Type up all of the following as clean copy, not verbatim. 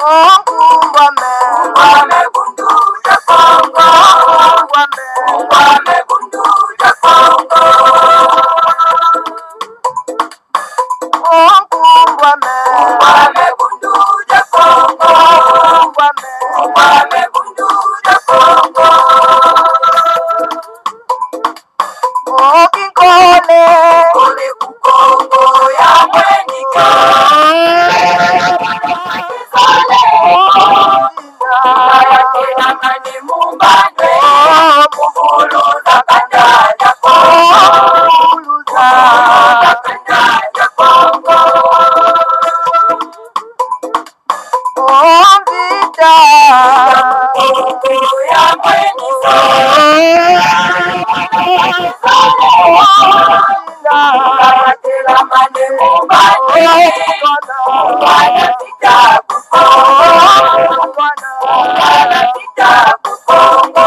Ungwame bundu ya Kongo. Ungwame bundu ya Kongo. Ungwame bundu ya Kongo. Ungwame bundu ya Kongo. Okikole Kole kukongo ya mwenika. Ayakena mani mumbandwe. Mufuluza kandanya Kongo. Mufuluza kandanya Kongo. Omvita Kongo ya mwenika. Ayakena mani mumbandwe. Mwana kitabu Kongo. Mwana kitabu Kongo.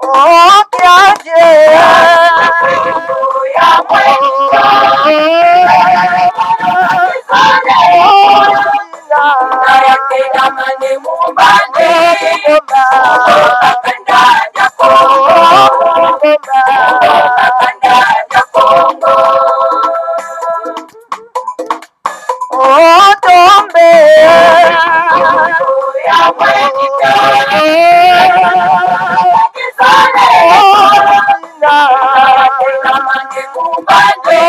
Okiaje Ya mwenika. Ayakena mani mumbandwe. Kandanya Kongo. Kandanya Kongo. Otombe Ya mwenika. Ayakena mani mumbandwe.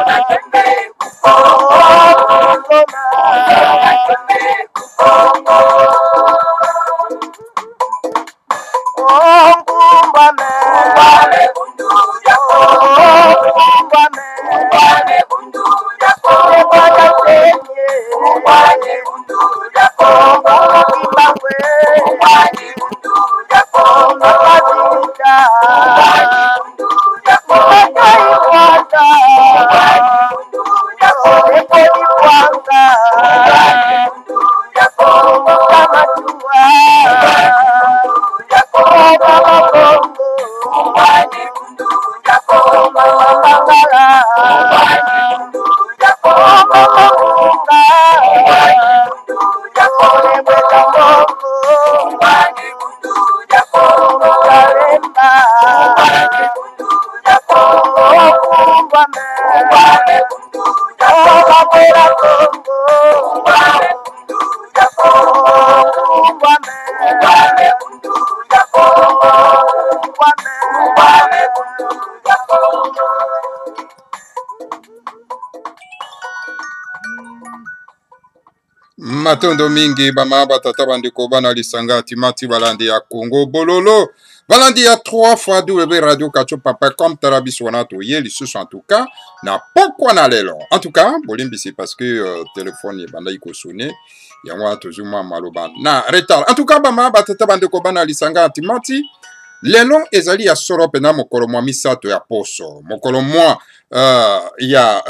Katembe kukongo. Katembe kukongo. Ungwame bundu ya Kongo. Ungwame bundu ya Kongo. Ungwame bundu ya Kongo. Ungwame bundu ya Kongo. Ungwame bundu ya Kongo. Ungwame bundu ya Kongo. Ungwame bundu ya Kongo. Ungwame bundu ya Kongo. Matondo mingi bama batata bandeko bana lisanga timati balandi ya Congo bololo balandi ya 3 fois www.radio-kacho-papa.com tarabiso wana toye lisusu en tout cas na pokwa na lelo en tout cas bolimbisi parce que téléphone banda iko sonner yango tozuma maloba na retard en tout cas bama batata bandeko bana lisanga timati lelo ezali ya soro pena mokolo mwa misato ya poso mokolo mwa ya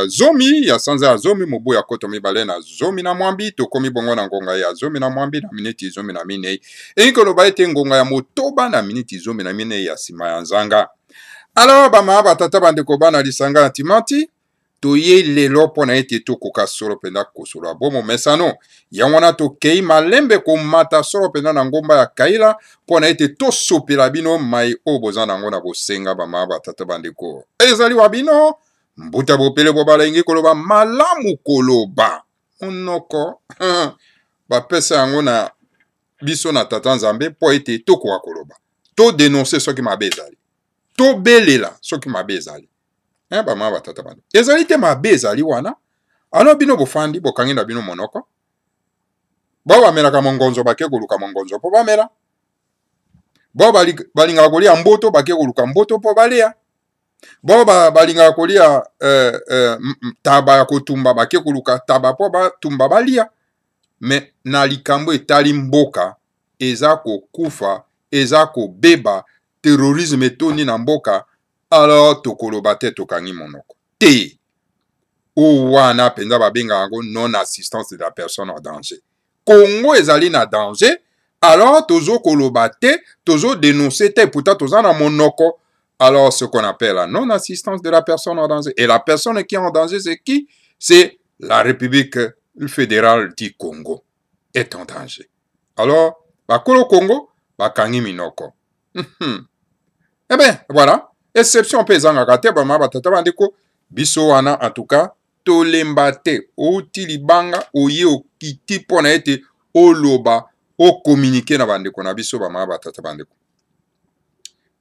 zomi ya sanza ya zomi mobu ya koto mibale na zomi na mwambi tokomi bongo na ngonga ya zomi na mwambi na miniti zomi na minei enkoloba ete ngonga ya motoba na miniti zomi na minei ya sima ya nzanga. Alors bama batata bandeko bana lisanga ya timati toye lelo mpona ete tokoka solo penda kosola bomo mesano yango wana tokei malembe komata solo penda na ngomba ya kaila mpona ete tosopela bino mai oyo boza nango na bosenga bama batata bandeko ezali wa bino mbuta bopele bo balengi koloba malamu koloba monoko bapesa yango na biso na tata nzambe mpo ete tokoka koloba to denonse soki mabe ezali to belela soki mabe ezali bama batata bando ezali te mabe ezali wana ano bino bofandi bokangi na bino monoko bo bamelaka mongonzo bake koluka mongonzo po bamela bo balingaka kolia mboto bake koluka mboto po balia bo balingaka kolia taba ya kotumba bake koluka taba po batumba balia me na likambo etali mboka eza kokufa eza kobeba terrorisme etoni na mboka alors tokoloba te tokangi monoko te o wana penza babengaka yango non assistance de la personne en danger. Congo ezali na danger alors tozo koloba te tozo dénoncer te pourtant toza na monoko alors ce qu'on appelle la non assistance de la personne en danger. Et la personne qui est en danger c'est qui? c'est la République fédérale du Congo est en danger. Alors, bakolo Congo, bakangi minoko. Eh bien, voilà. Exception paysan akate bama batata bandeko biso wana en tout cas tolembate oti libanga oye okiti pona ete oloba o communiquer na bandeko na biso bama batata bandeko.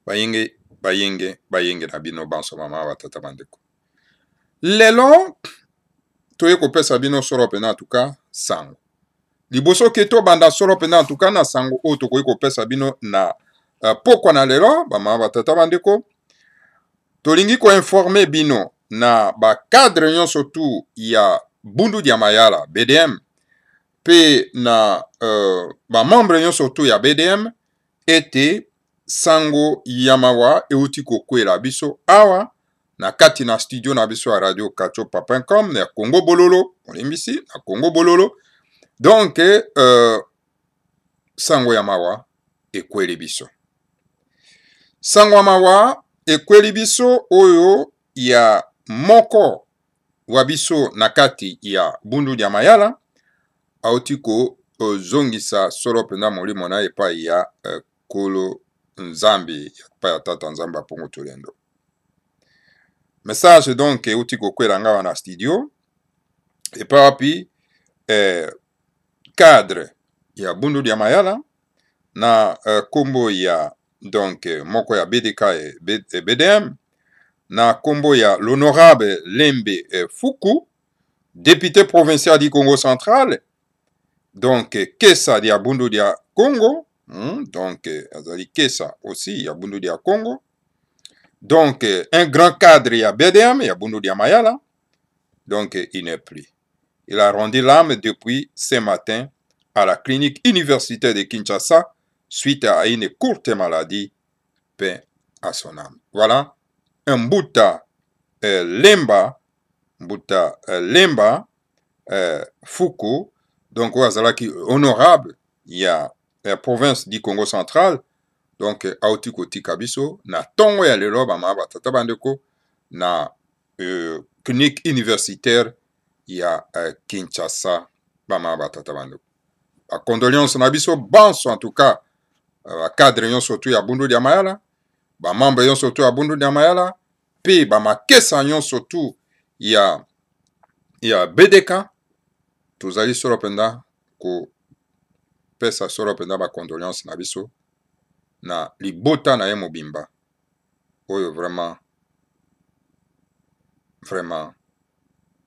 Bayenge na bino banso bama batata bandeko. Lelo toye kopesa bino solo pena en tout cas sango. Liboso keto banda solo pena en tout cas na sango o tokoyi kopesa bino na pokwa na lelo bama batata bandeko. Tolingi ko informe bino na ba cadre nyonso tu ya Bundu dia Mayala BDM pe na ba membre nyonso tu ya BDM ete sango yamawa euti kokwela biso awa na kati na studio na biso ya radio kachopa.com na Congo Bololo olimbisi na Congo Bololo donc sango yamawa ekweli biso sango yamawa ekweli biso oyo ya moko wa biso na kati ya Bundu dia Mayala auti ko zongisa solo pena molimo na epai ya kolo Nzambi epai ya tata Nzambi apongo tolendo. Message donc euti ko kwela ngawa na studio epai api cadre ya Bundu dia Mayala na kombo ya donc moko ya BDK et BDM na kombo ya l'honorable Lembe Fuku député provincial du Congo central donc Kesa dia Bundu dia Congo donc azali Kesa aussi ya Bundu dia Congo donc un grand cadre ya BDM ya Bundu dia Mayala donc il n'est plus. Il a rendu l'âme depuis ce matin à la clinique universitaire de Kinshasa suite à une courte maladie, paix à son âme. Voilà, un Mbuta Lemba Fuku, donc qui honorable, il y a la province du Congo central, donc Aouti Koti Kabiso, na tongo ya lelo bama batata bandeko, na clinique universitaire ya Kinshasa bama batata bandeko. La condoléance na biso banso en tout cas ba cadre yon surtout ya Bundu dia Mayala ba membre yon surtout ya Bundu dia Mayala pe ba makesa yon surtout ya BDK tozali solo penda ko pesa solo penda ba condoléance na biso na libota na ye mobimba oyo vraiment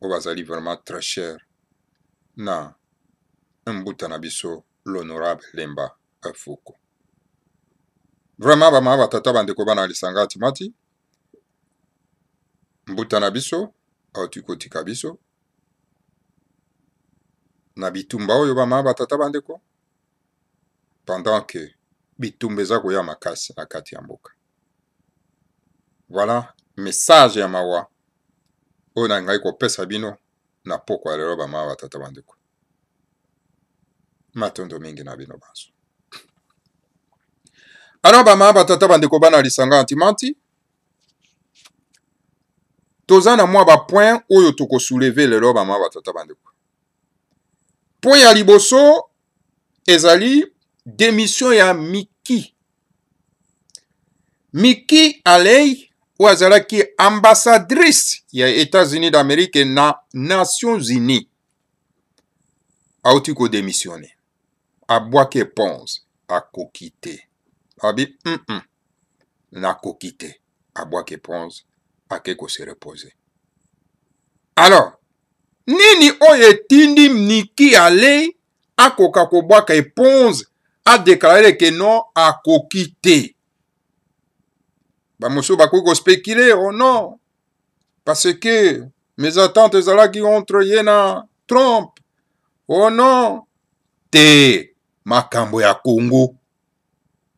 o bazali vraiment très cher na Mbuta na biso l'honorable Lemba Fuku. Vraiment bama batata bandeko bana lisanga timati Mbuta na biso auti kotika biso na bitumba oyo bama batata bandeko pendant que bitumba eza koya makasi na kati ya mboka. Voilà message ya mawa oyo na ngai kopesa bino na pokwa lelo bama batata bandeko. Matondo mingi na bino baso. Alors bama batata bandeko bana lisanga antimanti toza na mwa ba point oyo toko soulever lelo bama batata bandeko. Point ya liboso ezali démission ya Miki Alei ou azalaki ambassadrice ya États-Unis d'Amérique na Nations Unies. Auti ko démissionner. Abwake Ponce a kokite. Abi na kokite. Abwake Ponce a keko se reposer. Alors, nini oye tindi Miki Alei akoka kobwaka Ponce a déclaré que non a kokite. Bamoso bakoko spéculer oh non parce que mes attentes ezalaki contre yena Trump. Oh non te makambo ya Congo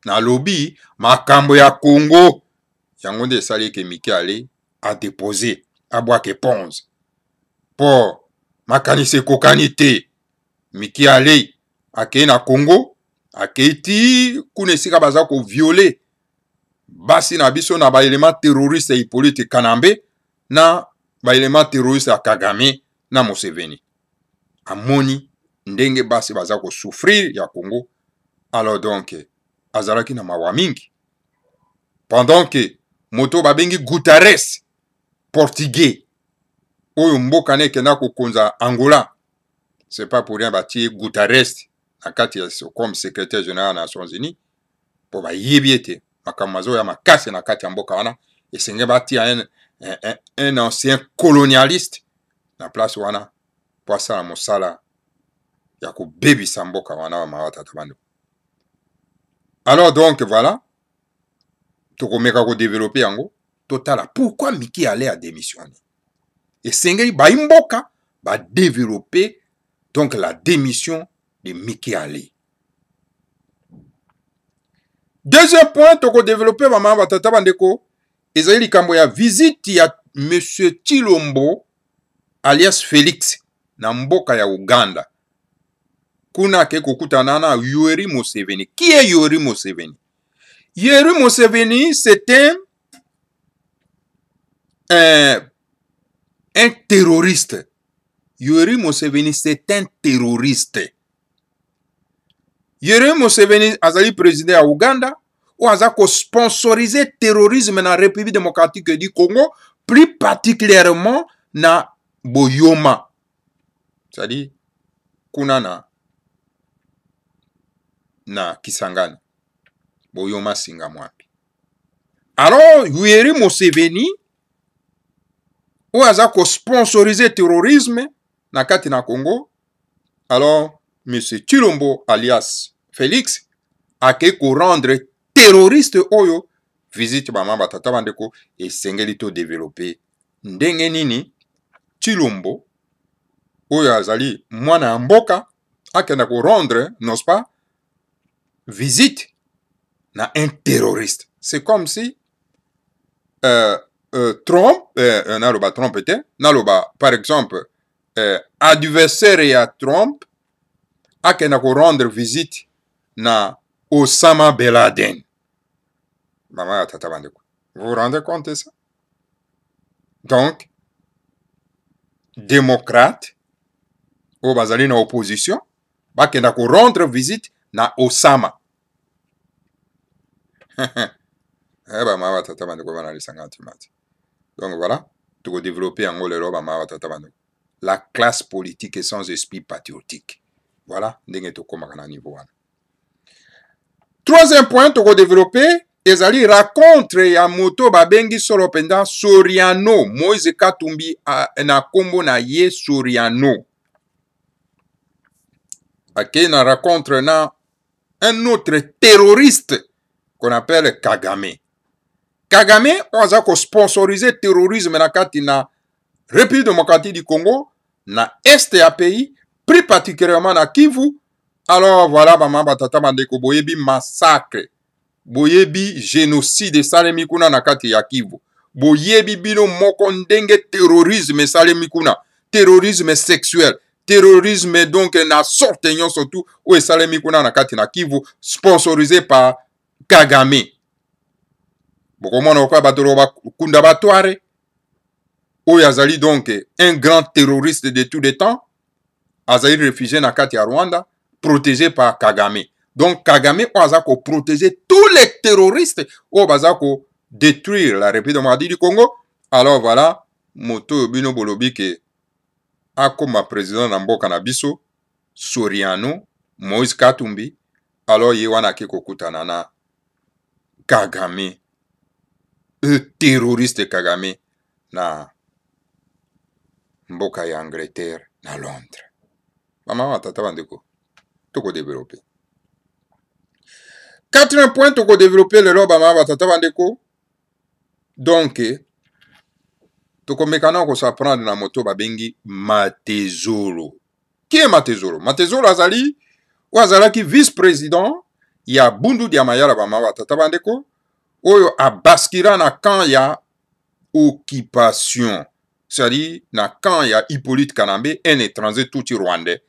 na lobby makambo ya Congo yango nde esali ke Miki Alei a déposé abwake Ponce pour makanisi ekokani te. Miki Alei akei na Congo akeiti kuna esika baza ko violer basi na biso na ba element terroriste ya Hippolyte Kanambe na ba element terroriste ya Kagame na Museveni amoni ndenge basi baza ko souffrir ya Congo. Alors donc azalaki na mawa mingi pendant que moto babengi Guterres portugais oyo mboka ne kenda kokonza Angola. C'est pas pour rien batie Guterres na kati ya comme secrétaire général des Nations Unies po bayebi ete makambo mazo ya makasi na kati ya mboka wana esenge batia un ancien colonialiste na place wana po asala mosala ya kobebisa mboka wana wa mawata tabando. Alors donc voilà, tokomeka ko développer yango totala pourquoi Miki allait à démissionner. Et sengeli ba imboka ba développer donc la démission de Miki Ali. Deuxième point, toko développer mama batata bandeko ezali likambo ya visite ya Monsieur Chilombo alias Félix na mboka ya Uganda. Kuna ke kokutana na Yoweri Museveni. Qui est Yoweri Museveni? Yoweri Museveni, c'est un terroriste. Yoweri Museveni, c'est un terroriste. Yoweri Museveni azali président à Uganda ou azako sponsoriser terrorisme na République démocratique du Congo, plus particulièrement na Boyoma. C'est-à-dire kuna na Kisangani. Boyoma singa mwapi. Alors Yoweri Museveni ou azako sponsoriser terrorisme na kati na Congo. Alors Monsieur Chilombo alias Félix a ko rendre terroriste oyo visite mama batata bandeko et sengeli to développer ndenge nini Chilombo oyo azali mwana mboka akenda ko rendre, n'est-ce pas, visite na un terroriste. C'est comme si Trump, naloba Trump était, naloba par exemple adversaire ya Trump akenda ko rendre visite na Osama Ben Laden. Maman tata bandeko. Vous vous rendez compte de ça? Donc, démocrate, au bazali na opposition, bakenda ko rendre visite na Osama. Maman tata bandeko bana lisanga timati. Donc voilà, tu développer en gros maman tata bandeko. La classe politique est sans esprit patriotique. Voilà, ndenge to koma kana niveau wana. Troisième point, to développer, ezali racontre ya moto babengi solo penda Soriano, Moïse Katumbi na kombo na ye Soriano. Ok, na racontre na un autre terroriste qu'on appelle Kagame. Kagame, on a sponsorisé terrorisme na kati na République démocratique du Congo, na Est ya pays, plus particulièrement na Kivu. Alors voilà, maman batata bandeko boyebi massacre, boyebi génocide salemi kuna na kati ya Kivu, boyebi bino moko ndenge terrorisme salemi kuna, terrorisme sexuel, terrorisme donc na sorte nyon surtout ou salemi kuna na kati na Kivu, sponsorisé par Kagame. Bokomona kwa batoro ba kunda batware, ou yazali donc un grand terroriste de tous les temps, azali réfugié na kati ya Rwanda, protégé par Kagame. Donc Kagame a protégé tous les terroristes au bazako détruire la République démocratique du Congo. Alors voilà, moto bino bolobi ke akoma président na mboka na biso Soriano, Moïse Katumbi. Alors yewana ke kokutana na Kagame, terroriste Kagame na mboka ya Angleterre na Londres. Maman tata bandeko. Toko développer. Quatrième point, toko développer le roba ma batata bandeko. Donc, toko mekana ko s'apprendre na moto babengi Matezolo. Qui est Matezolo? Matezolo azali ou azalaki vice-président ya Bundu dia mayala ba ma batata bandeko. Oyo abaskira na camp ya occupation. C'est-à-dire na camp ya Hippolyte Kanambe, un étranger tout rwandais.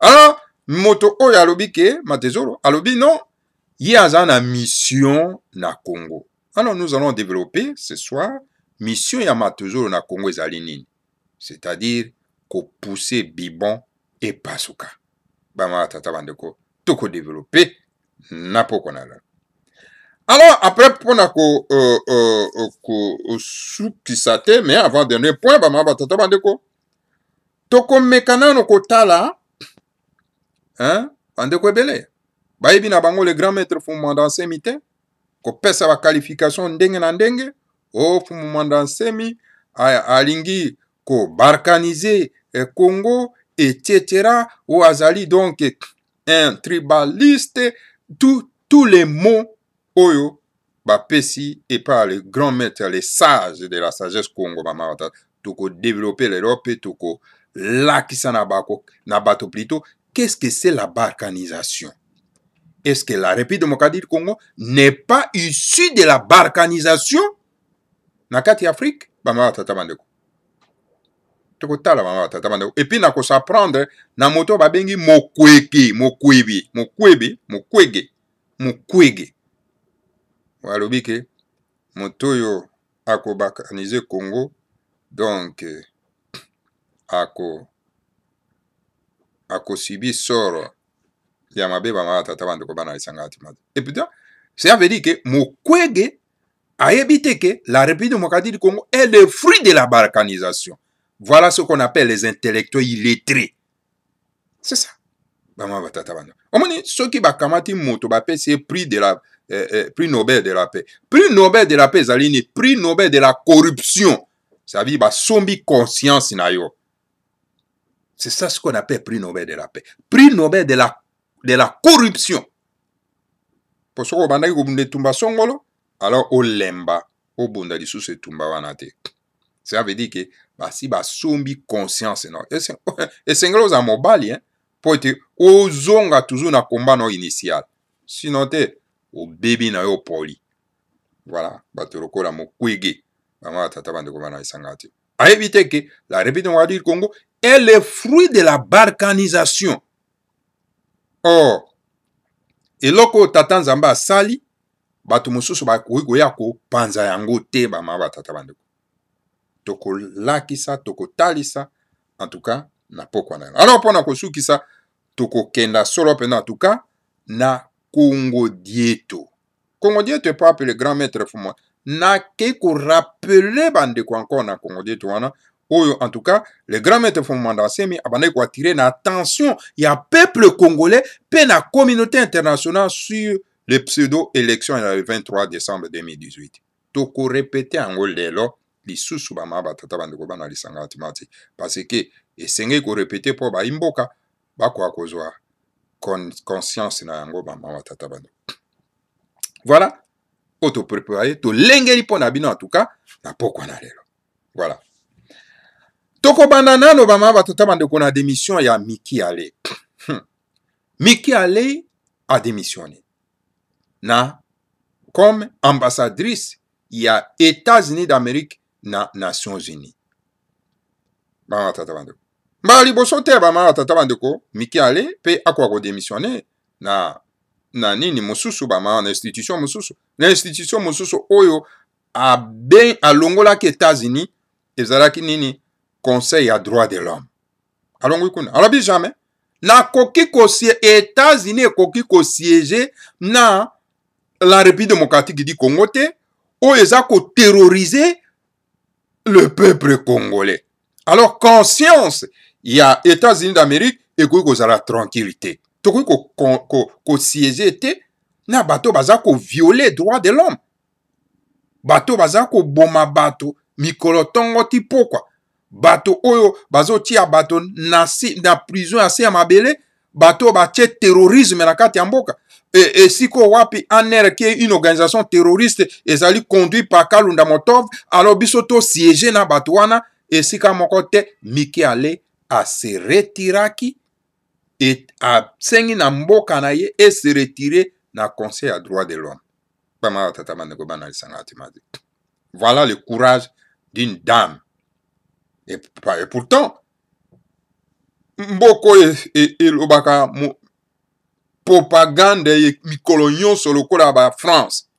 Alors, moto oyo alobi ke Matezolo alobi non, y a na mission na Congo. Alors nous allons développer ce soir mission ya Matezolo na Congo ezali nini. c'est-à-dire qu'on poussait Bibon et Pasuka. Bama tata bandeko, tout ko développer, n'a pas qu'on a là. Alors, après, pour ko soukisate, mais avant dernier point, bama tata bandeko, toko mekana no kotala, hein, bandeko ebele. Bayebi na bango le grand maître Fumanda Nsemi te, ko pesa ba qualification ndenge na ndenge, o Fumanda Nsemi, alingi ko balkaniser Congo, etc. Ou azali donc un tribaliste, tous les mots oyo bapesi et par les grands maîtres, les sages de la sagesse Congo, toko développer l'Europe, toko lakisa na bato plutôt. Qu'est-ce que c'est la balkanisation? Est-ce que la République démocratique du Congo n'est pas issue de la balkanisation? Nakati Afrique, bama tata bandeko. Et puis, na ko s'apprendre, na moto babengi mokwege. Walobi ke, moto yo ako balkanize Congo, donc, ako sibi soro, yamabe bama tata bandeko bana isangati mati. Et puis, ça veut dire que mokwege a évité que la République démocratique du Congo est le fruit de la balkanisation. Voilà ce qu'on appelle les intellectuels illettrés. C'est ça. Omoni, ceux qui bakamati moto bape, c'est prix de la prix Nobel de la paix. Prix Nobel de la paix, zalini, prix Nobel de la corruption. Ça veut dire, sombi conscience na yo. C'est ça ce qu'on appelle prix Nobel de la paix. Prix Nobel de la corruption. Pour ce qu'on va dire, tumba songolo, alors au lemba, au bunda di sous ce tumba wanate. Ça veut dire que si sombi conscience non. Et c'est ngelo za mobali hein pour être au zonga toujours na combat no initial. Sinon te au baby na yo poli. Voilà, batoroko la mokwege. Mama tata bande ko bana isangati. À éviter que la République démocratique du Congo est le fruit de la balkanisation. Or, et loko tata nzamba sali batu mususu ba koya ko panza yango te ba mama tata bande. Toko lakisa, toko talisa, en tout cas, na poko na. Alors, pendant que soukisa, toko kenda solo pendant en tout cas, na Congo Dieto. Congo Dieto est pas appelé le grand maître Fuma. Na ke ko rappeler bande ko encore na Congo Dieto wana. Oyo, en tout cas, le grand maître Fuma Nsemi abane ko attirer na attention, il y a peuple congolais, pe na communauté internationale sur les pseudo-élections le 23 décembre 2018. Toko répéter en lelo. Lisusu ba maba tata bandeko bana lisanga timati parce que esenge ko répéter pour ba imboka ba kwa kozwa conscience na yango ba mama tata bandeko. Voilà, auto préparer to lengeli pona bino en tout cas na pokwa na lelo. Voilà. Toko banana no ba maba tata bandeko na démission ya Miki Ale. Miki Ale a démissionné na comme ambassadrice il y a États-Unis d'Amérique na Nations Unies. Bama tata bandeko. Ba liboso te bama tata bandeko, Miki Ale pe akwa ko démissionner na nini mususu bama na institution mususu. L'institution mususu oyo a ben alongola ke États-Unis ezalaki nini Conseil à droit de l'homme. Alongo kuna. Alors jamais na koki ko États-Unis koki ko siéger na la République démocratique du Congo te o ezako terroriser le peuple congolais. Alors, conscience, il y a États-Unis d'Amérique et qu'il y a la tranquillité. Tout le monde qui siège, na bateau baza ko violer les droits de l'homme. Bateau baza ko boma bateau, mikolo tongo ti pourquoi. Bateau oyo bazo tia bateau na prison assez amabele, bateau ba tie terrorisme na kati ya mboka. Et si ko wapi ANR qui est une organisation terroriste ezali conduit par Kalunda Motov, alors bisoto siéger na batouana et si ka mokote Miki Ale a se retiraki et a sengi na mboka na ye et se retirer na Conseil à droit de l'homme. Voilà le courage d'une dame. Et pourtant, mboko et lobaka propagande et mikolonyon sur le cola ba France.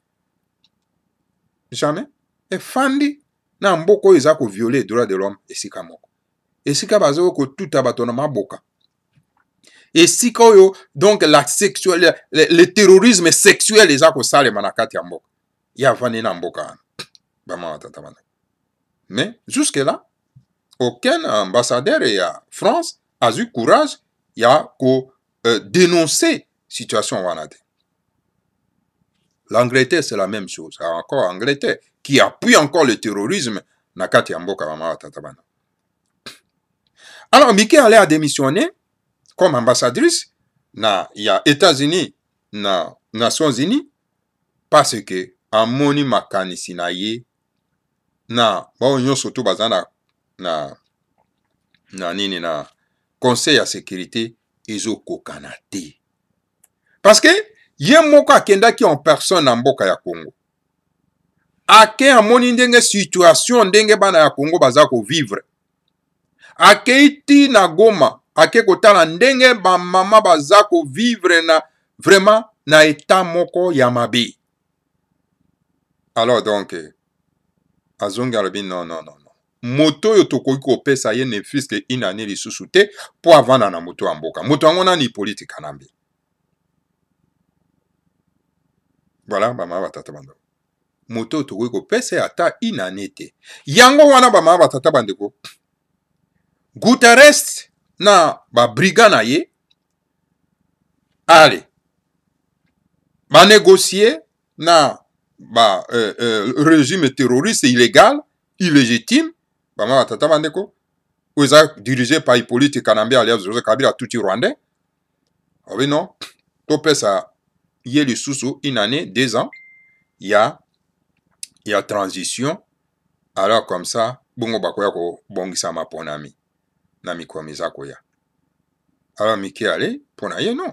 Jamais. Et Fandi, na mboko ezako violer les droits de l'homme et sikamoko. esika bazoko kotuta bato na maboka esika oyo donc le terrorisme sexuel eza kosalema na kati ya mboka ya vandi na mboka wana bamama tata bana. Mais jusque là aucun ambassadeur ya France a eu courage ya ko dénoncer situation wana te. L'Angleterre c'est la même chose, encore Angleterre qui appuie encore le terrorisme na kati ya mboka bamama tata bana. Alors Miki allait a démissionner comme ambassadrice na ya États-Unis na Nations Unies parce que amoni makanisi na ye na bao nyonso to bazana na nini na conseil ya sécurité ezokokana te. Parce que ye moko akendaki en personne na mboka ya Congo. Ake amoni ndenge situation ndenge bana ya Congo baza ko vivre. Ake iti na Goma, ake kotala ndenge ba mama baza ko vivre na vraiment na état moko ya mabe. Alors donc azongi alobi non. Moto yo tokoki kopesa ye ne fils que une année lisusu te po avanda na moto ya mboka. Moto yango nani politique nambi. Voilà ba mama batata bando. Moto tokoki kopesa ata une année te. Yango wana ba mama batata bandeko. Guterres na ba brigand na ye. Allez. Ba négocier na ba régime terroriste illégal, illégitime. Bama tata bandeko ou ça dirigé par Hippolyte Kanambe alias Joseph Kabila tuti rwandais. Ah oui non, to pesa yeli susu une année, 2 ans, il y a transition. Alors comme ça, bongo bakoya ko bongisa maponami na mikomisa koya. Alors Miki ale pona ye non.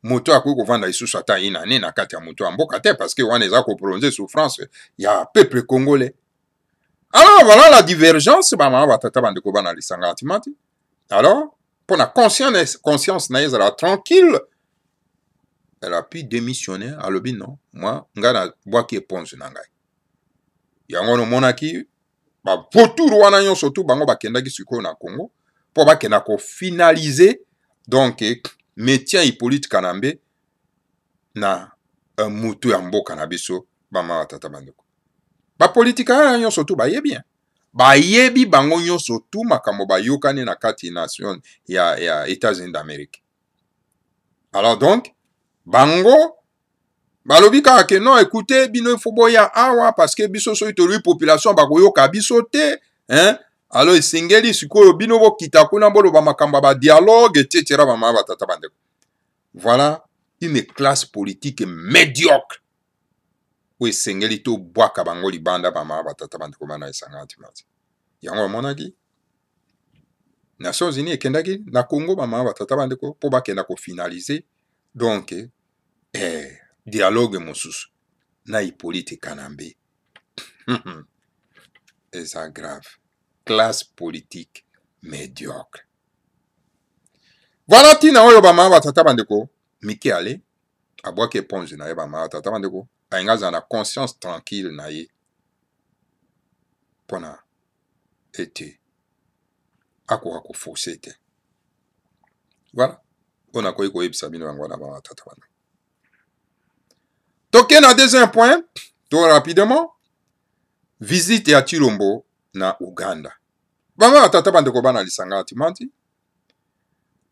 Moto akoki kovanda lisusu ata une année na kati ya moto ya mboka te parce que wana eza ko prolonger souffrance ya peuple congolais. Alors voilà la divergence bama batata bandeko bana lisanga atimati. Alors pour la conscience na ezala tranquille, elle a pu démissionner à l'obi non moi ngana boaki éponge na ngai. Yango no monaki ba votour wana nyonso tu bango bakendaki siko na Congo pour bakenda ko finaliser donc métier Hippolyte Kanambe na mutu ya mboka na biso bama batata bandeko. Ba politika nyonso tu baye bien. Bayebi bango nyonso tu makambo bayokani na kati nation ya États-Unis d'Amérique. Alors donc bango balobi ka ke non écoutez bino faut boya awa parce que biso so itori population bakoyoka biso te hein. Alors esengeli sikoyo bino bo kitakuna bolo ba makambo ba dialogue etc. ba batata bandeko. Voilà une classe politique médiocre. Oui, sengeli to boaka bango libanda bama batata bandeko bana esanga atimati. Yango monaki Nations Unies ekendaki na Congo bama batata bandeko po bakenda ko finaliser donc dialogue mosusu na Hippolyte Kanambe. Et ça grave. Classe politique médiocre. Voilà tina oyo bama batata bandeko Miki ale abwaki éponge na ye bama batata bandeko. Aingaza na conscience tranquille na ye pona ete akoka ko forcer te. Voilà on a koyi koyebisa bino yango na ba tata bana. Toke na deuxième point to rapidement visite ya Chilombo na Uganda. Bama tata bandeko bana lisanga atimanti.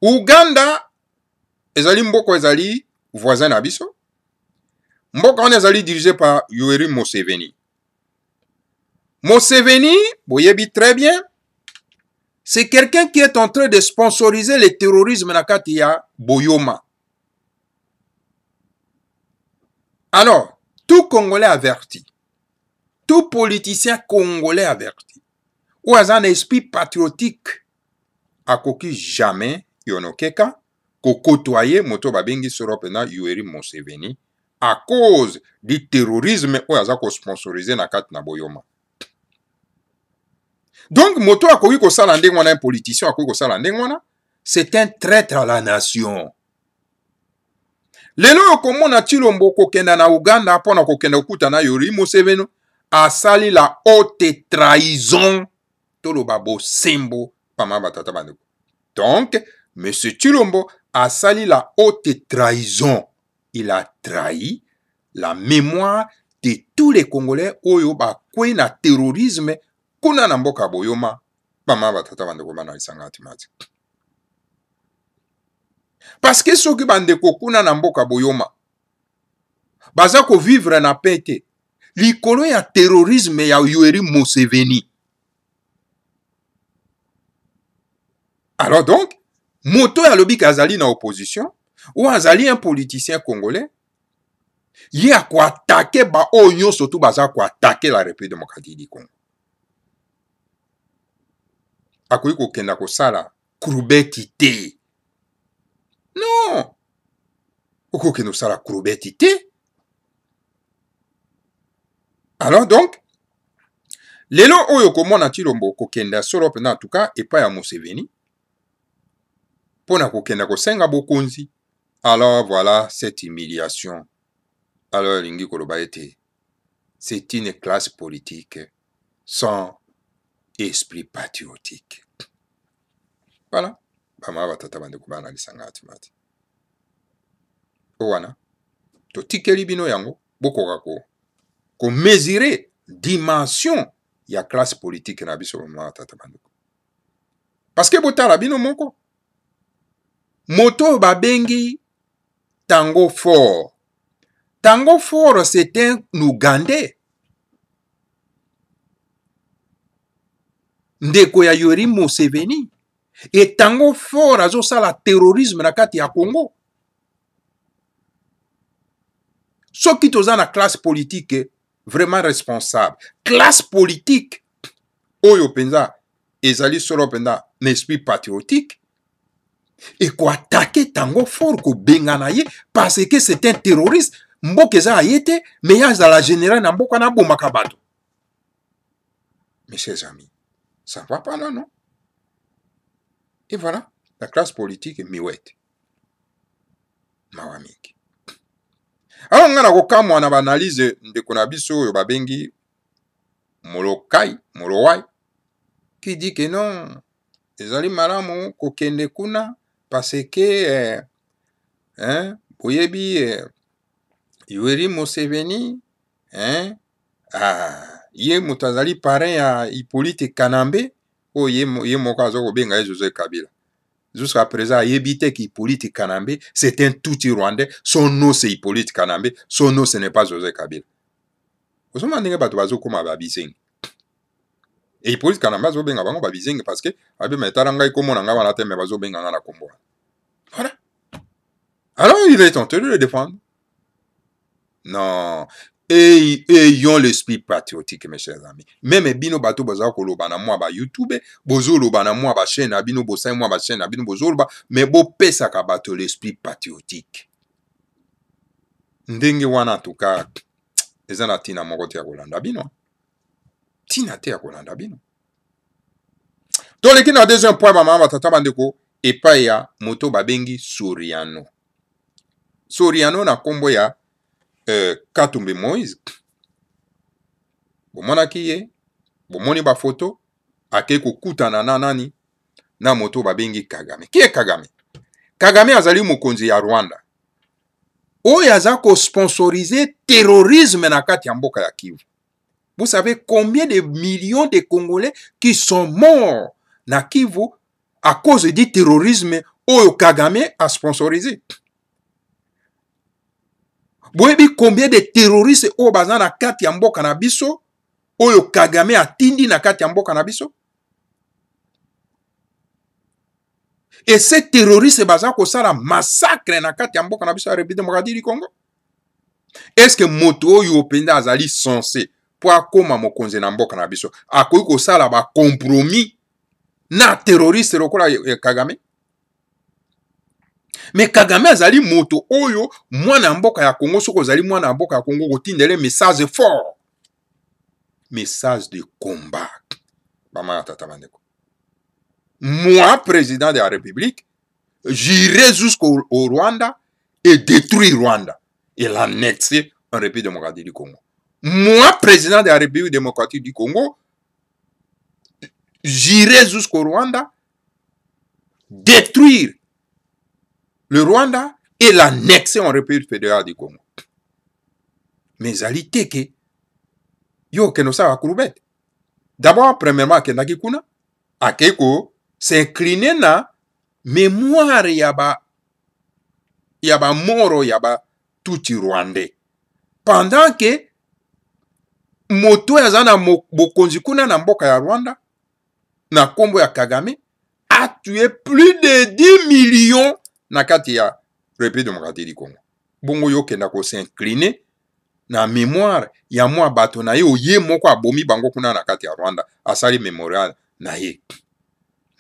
Uganda ezali mboko ezali voisin na biso. Mboka on ezali dirigé par Yoweri Museveni. Museveni, boyebi très bien, c'est quelqu'un qui est en train de sponsoriser le terrorisme na kati ya Boyoma. Alors, tout Congolais averti, tout politicien congolais averti, ou a un esprit patriotique, akoki jamais yonokeka, ko kotoyer moto babengi sorope na Yoweri Museveni, à cause du terrorisme ou azako sponsorisé na kati na Boyoma. Donc moto akoki ko sala ndenge wana un politicien akoki ko sala ndenge wana, c'est un traître à la nation. Lelo komona Chilombo kokenda na Uganda pona kokenda okuta na Yoweri Museveni asali la haute trahison toloba bosembo pama batata bandeko. Donc M. Tshilombo a sali la haute trahison. Il a trahi la mémoire de tous les Congolais oyo ba kwe na terrorisme kuna na mboka boyoma pama batata bandeko bana lisanga timati. Parce que soki bandeko kuna na mboka boyoma baza ko vivre na pete likolo ya terrorisme ya Yoweri Museveni. Alors donc, moto ya lobi kazali na opposition ou azali un politicien congolais, il a quoi attaquer ba onyo surtout baza quoi attaquer la République démocratique du Congo. Akoyi ko kenda ko sala krubeti te. Non. Oko kenda sala krubeti te. Alors donc, lelo oyo komona Tshilombo kokenda solo pena en tout cas et pas ya Museveni. Pona kokenda kosenga bokonzi. Alors voilà cette humiliation. Alors lingi koloba ete c'est une classe politique sans esprit patriotique. Voilà. Bama batata bande kubana lisanga atimati. Owana. To tikeli bino yango boko kako. Ko mesurer dimension ya classe politique na biso mama tata bandeko. Parce que botala bino moko. Moto babengi Tango Fort. Tango Fort c'est un Ougandais. Ndeko ya Yoweri Museveni. Et Tango Fort azo sala terrorisme na kati ya Congo. Soki toza na classe politique vraiment responsable. Classe politique oyo penza ezali solo penza n'esprit patriotique et ko attaquer Tango Fort ko bengana ye parce que c'est un terroriste mboka eza ayete mais ya za la général na mboka na bomaka bato. Mes chers amis, ça va pas là non? Et voilà, la classe politique est miwete. Mawamiki. Alors ngana ko kamwa na analyse ndeko na biso oyo babengi Molowai qui dit que non, ezali malamu kokende kuna parce que boyebi Yoweri Museveni ye moto azali parrain ya Hippolyte Kanambe oyo ye moko azo kobenga ye Joseph Kabila. Jusqu'à présent, Yebite qui Hippolyte Kanambe, c'est un tout Rwandais. Son nom c'est Hippolyte Kanambe, son nom ce n'est pas Joseph Kabila. Vous savez, il y a des gens qui sont et Hippolyte Kanambe, ils sont parce que voilà. Alors, il est tenté de le défendre. Non. Et ayons l'esprit patriotique, mes chers amis. Même bino bato baza ko loba na mwa ba YouTube, bozo loba na mwa ba chaîne na bino bosa mwa ba chaîne na bino bozo loba, mais bo pesa ka bato l'esprit patriotique. Ndenge wana en tout cas, ezana tina moko te ya kolanda bino. Tina te ya kolanda bino. Donc les qui na deuxième point ba mama tata bandeko epa ya moto babengi Soriano. Soriano na kombo ya Katumbi Moïse. Bomona kiye, bomoni ba photo, ake kokutana na nani na moto babengi Kagame. Qui est Kagame? Kagame azali mokonzi ya Rwanda. Oyo aza ko sponsoriser terrorisme na kati ya mboka ya Kivu. Vous savez combien de millions de Congolais qui sont morts na Kivu à cause du terrorisme oyo Kagame a sponsorisé? Boyebi combien de terroristes oyo baza na kati ya mboka na biso oyo Kagame atindi na kati ya mboka na biso? Et ces terroristes baza ko sala massacre na kati ya mboka na biso ya République démocratique du Congo? Est-ce que moto oyo penda azali censé po akoma mokonzi na mboka na biso akoki ko sala ba compromis na terroriste lokola Kagame? Mais Kagame azali moto oyo mwana mboka ya Congo soko azali mwana mboka ya Congo kotindele message fort, message de combat. Bama tata bandeko. Moi, président de la République, j'irai jusqu'au Rwanda et détruire Rwanda et l'annexer en République démocratique du Congo. Moi, président de la République démocratique du Congo, j'irai jusqu'au Rwanda, détruire le Rwanda et l'annexer en République fédérale du Congo. Mais ali teke, yo keno sa wakulubet. D'abord, premièrement, kendaki kuna, akeko, s'incliner na mémoire yaba moro yaba tuti Rwandais. Pendant que moto ya zana bokonzi kuna na mboka ya Rwanda, na kombo ya Kagame, a tué plus de 10 millions na kati ya République démocratique du Congo. Bongo yo kenda ko s'incliner na mémoire ya mwa bato na ye oye moko abomi bango kuna na kati ya Rwanda, asali mémorial na ye.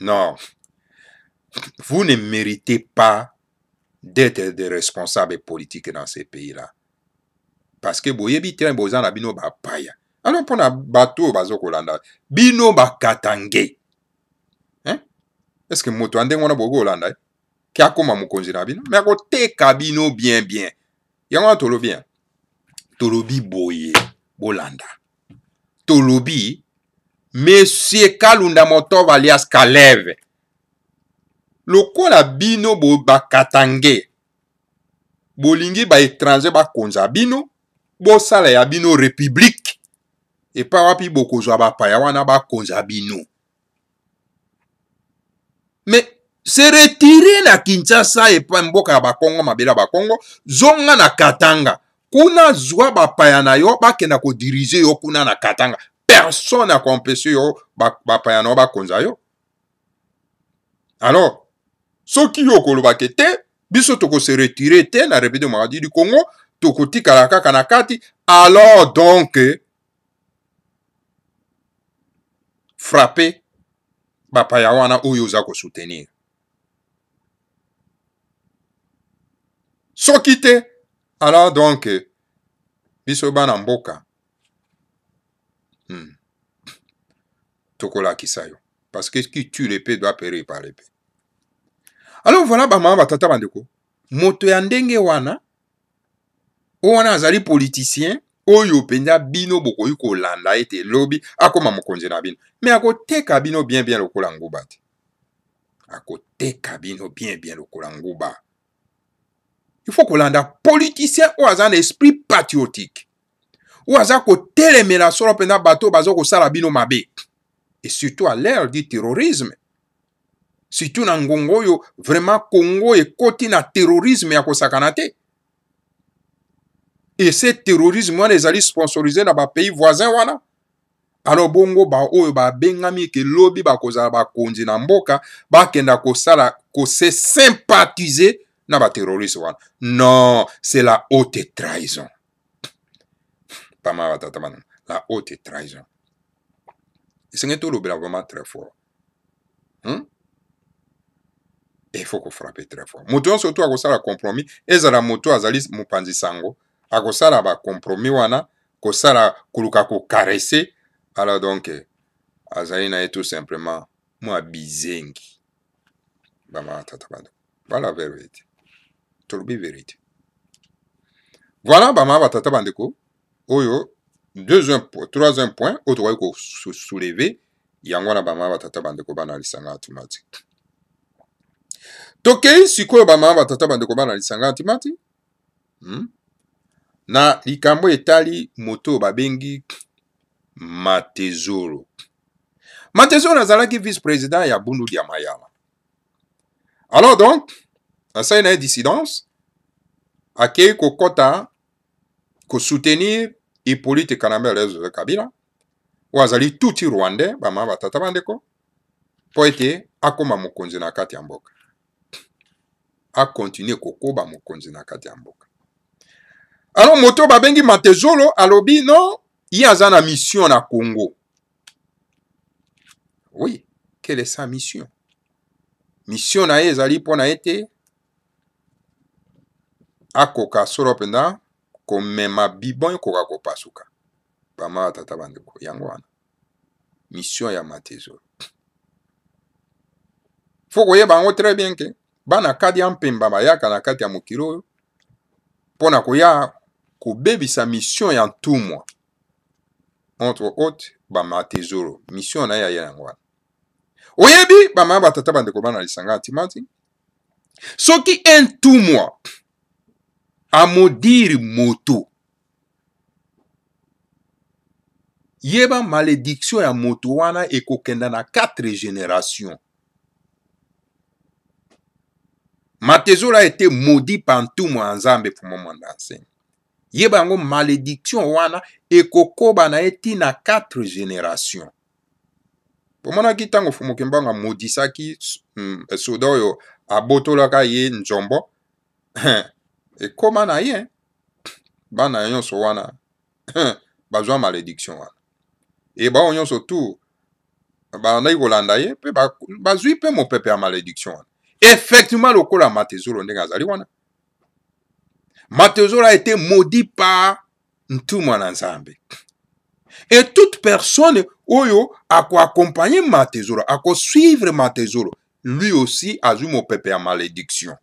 Non. Vous ne méritez pas d'être des responsables politiques dans ces pays-là. Parce que boyebi tien bozana bino ba paya. Alors pona bato bazoko landa, bino ba katange. Hein? Est-ce que moto ande ngona bogo landa? Ki akoma mokonzi na bino? Mais ako teka bino bien. Yango tolo bien. Tolobi boye bolanda. Tolobi Monsieur Kalunda Motov alias Kalev. Lokola bino bo bakatange. Bolingi ba étranger ba konza bino. Bo sala ya bino république. Et pa wapi boko zwa ba paya wana ba konza bino. Mais se retirer na Kinshasa et pa mboka ya Bakongo mabela Bakongo. Zonga na Katanga. Kuna zwa ba paya na yo ba kena ko diriger yo kuna na Katanga. Personne n'a compensé yo ba paya na yo ba konza yo. Alors, soki yo koloba kete, biso toko se retirer te na République démocratique du Congo, toko tika kaka na kati, alors donc frapper ba paya wana oyo za ko soutenir. Soki te, alors donc biso bana mboka toko la kisayo. Parce que qui tue l'épée doit périr par l'épée. Alors voilà, bama batata bandeko. Moto ya ndenge wana, wana azali politicien, oyo penda bino bokoyi kolanda ete lobby akoma mokonzi na bino. Mais akoteka bino bien lokola nguba te. Akoteka bino bien lokola nguba. Il faut kolanda politicien ou azan esprit patriotique. Ou azan kotelemela solo penda bato bazo kosala bino mabe. Et surtout à l'ère du terrorisme. Surtout na ngongo yo, vraiment Congo et koti na terrorisme ya kosakana te. Et ce terrorisme wana ezali sponsorisé na ba pays voisins wana. Alors bongo ba oyo ba bengami ke lobby ba kozala ba konzi na mboka ba kenda kosala kose sympathiser na ba terroriste wana. Non, c'est la haute trahison. Pas mal la haute trahison. C'est un tout vraiment très fort. Il faut qu'on frappe très fort. Moto surtout à ça la compromis. Et ça la moto azali mupanzi sango. À ça la ba compromis wana. Ko ça la kuluka ko caresser. Alors donc azali na tout simplement moi bizengi. Bama tatabando. Voilà la vérité. Tolobi vérité. Voilà bama tatabandeko. Oyo troisième point. Autre ko soulever. Yangwana bama tatabandeko bana lisanga automatique. Tokei sikoyo bama batata bandeko bana lisanga antimati na likambo etali moto babengi Matezoro. Matezoro azalaki vice-président ya Bundu ya Mayala. Alors donc, asa na dissidence akei kokota ko soutenir Hippolyte Kanambe Kabila ou azali tuti Rwandais bama batata bandeko po ete akoma mokonzi na kati ya mboka. A continuer kokoba mokonzi na kati ya mboka. Alors moto babengi Matezolo alobi non, il y a une mission na Congo. Oui, quelle est sa mission? Mission na ezali pona ete akoka solo penda komema bibon koka kopasuka. Bama tata bandeko yango wana. Mission ya Matezolo. Faut koyeba bango très bien que bana kadi ya mpemba bayaka na kati ya mokilo pona koya kobebisa mission ya ntumwa entre autres ba Matezolo mission na ya yango wana Oyebi, bama batata bandeko bana lisanga atimati. Soki un tout mois, à maudire moto. Yeba malédiction ya moto wana ekokenda na 4 générations. Matezolo a été maudit par tout mois nzambe pour moment d'enseigne. Yeba ngo malédiction wana ekokoba na eti na 4 générations. Pomona kitango fumokembanga maudisaki soda oyo abotolaka ye nzombo. Ekoma na ye. Bana nyonso wana bazwa malédiction wana. Et ba nyonso tout ba na ikolanda ye pe bazwi pe mo pepe ya malédiction wana. Effectivement lokola Matezolo ndenge azali wana. Matezolo a été maudit par Ntumwa na Nzambe. Et toute personne oyo a accompagner Matezolo, a suivre Matezolo, lui aussi a eu mon pepe à malédiction.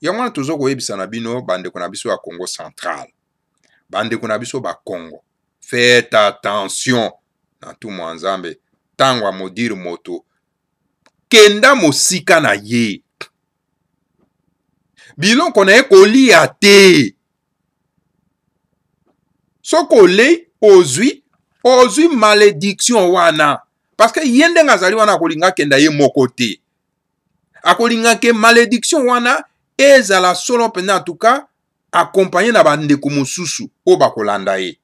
Yamana tozo ko yebisa na bino bande ko na biso ya Congo central. Bande ko na biso ba Congo. Faites attention na Ntumwa Nzambe tango a maudire moto. Kenda mosika na ye. Bilon konaye kolia te. Soko le ozui malédiction wana. Parce que yende ngazali wana kolinga kenda ye mokote. Akolinga ke malédiction wana ezala solo pena en tout cas accompagné na bandeko mosusu o bakolanda ye.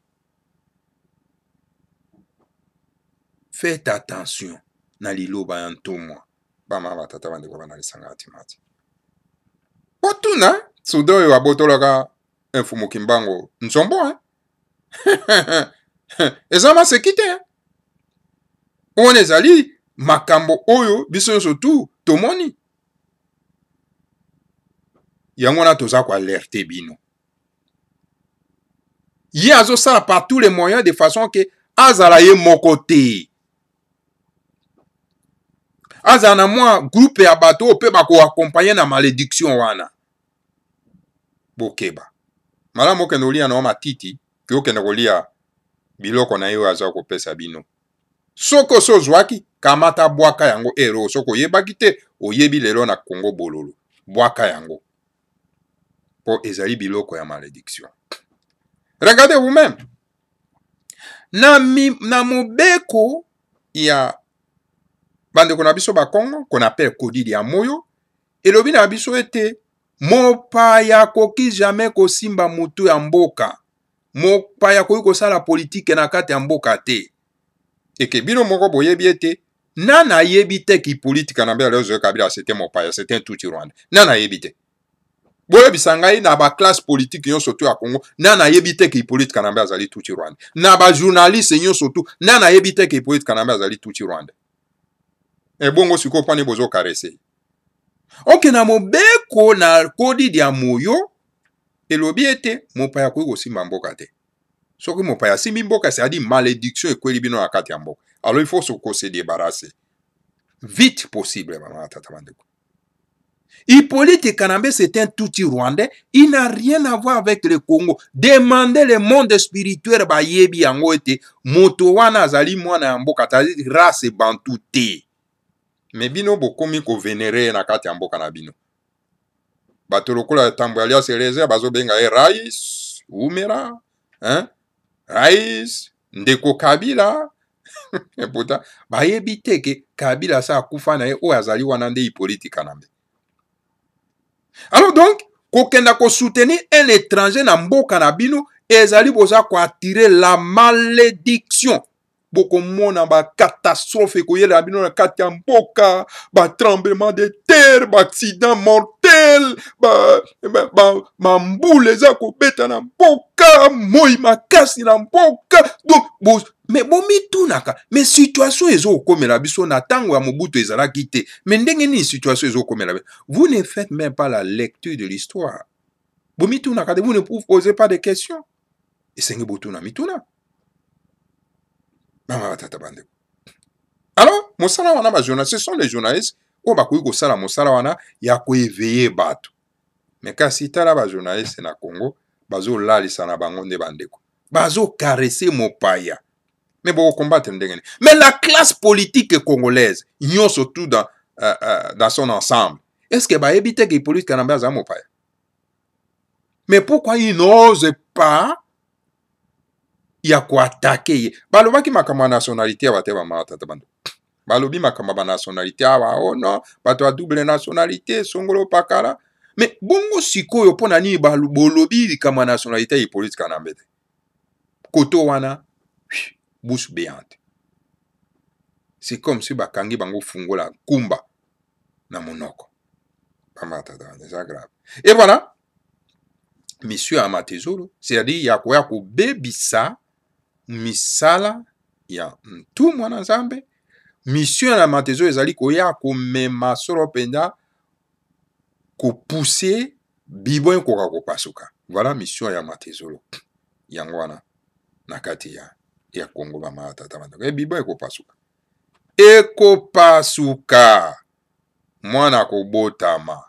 Faites attention na liloba ya Ntumwa. Bama batata bandeko bana lisanga atimati. Otuna sodo yo abotolaka enfumo kimbango nzombo ezama sekite on ezali makambo oyo biso nyonso tu tomoni yango na toza ko alerter bino ye azosala par tous les moyens de façon que azala ye moko te azala na mwa groupe ya bato ope bako accompagner na malédiction wana bokeba malamu okende kolia na matiti ke okende kolia biloko na yo aza kopesa bino soko sozwaki kamata bwaka yango ero soko yebaki te oyebi lelo na Congo bololo bwaka yango po ezali biloko ya malédiction. Regardez vous-même na mobeko ya bandeko na biso ba Congo qu'on appelle kodidi ya moyo elobi na biso ete mopaya koki jamais kosimba mutu ya mboka mopaya koki kosala politique na kati ya mboka te eke bino moko boyebi ete nana yebi te ki politique na bela lezo kabila c'était mopaya c'était un tout Rwanda nana yebi te boyebi sangai na ba classe politique yon surtout à Congo nana yebi te ki politique na bela azali tout Rwanda na ba journaliste yon surtout nana yebi te ki politique na bela azali tout Rwanda e bongo siko pani bozo karese. Ok na mobeko na kodidi ya moyo elobi ete mopaya koki kosimba mboka te. Soki mopaya simbi mboka c'est-à-dire malédiction ekweli bino na kati ya mboka. Alors il faut se débarrasser vite possible maman tata bandeko. Hippolyte Kanambe c'est un touti rwandais, il n'a rien à voir avec le Congo. Demandez le monde spirituel ba yebi yango ete moto wana azali mwana ya mboka tadi race bantu te. Mais bino bokomi ko vénérer na kati ya mboka na bino. Bato lokola tambo alias Eliezer bazo benga Rais Umera, hein? Rais Ndeko Kabila. Et pourtant ba yebi te ke Kabila sa akufa na ye o azali wana nde Hippolyte Kanambe. Alors donc kokenda ko soutenir un étranger na mboka na bino ezali boza ko attirer la malédiction. Boko mona ba catastrophe koyela bino na kati ya mboka ba tremblement de terre ba accident mortel ba mbule za kobeta na mboka moi makasi na mboka donc mais bomitunaka mais situation ezo komela biso na tango ya mobutu ezalaki te mais ndenge ni situation ezo komela vous ne faites même pas la lecture de l'histoire bomitunaka vous ne posez pas de questions et senge botuna mituna. Alors, mosala wana ba journalistes, ce sont les journalistes ou ba koyi kosala mosala wana ya ko éveiller bato. Mais kasi tala ba journalistes na Congo, bazo lalisa na bango nde bandeko. Bazo caresser mopaya. Mais bon, combattre. Mais la classe politique congolaise, ils surtout dans son ensemble. Est-ce que bah éviter que les politiques canadiens aient pas? Mais pourquoi ils n'osent pas? Il y a quoi attaquer? Baloba qui m'a comme nationalité à teba ma tatabando. Balobi m'a comme nationalité à oh non, bato double nationalité songolo pakala. Mais bongo siko yo pona ni balobi comme nationalité et politique canadiens. Koto wana bouche béante. C'est comme si bakangi bango fungola kumba na monoko. C'est grave. Et voilà. Monsieur Amatezolo, c'est-à-dire yakoya ko bebisa misala ya tout mwana nzambe. Monsieur Amatezolo ezali koya ko mema soro penda ko pousser bibo ko ko pasuka. Voilà mission ya Amatezolo. Yangwana nakati ya Kongo ba mata tabanda. Bibo ko pasuka. Eko pasuka. Mwana ko botama.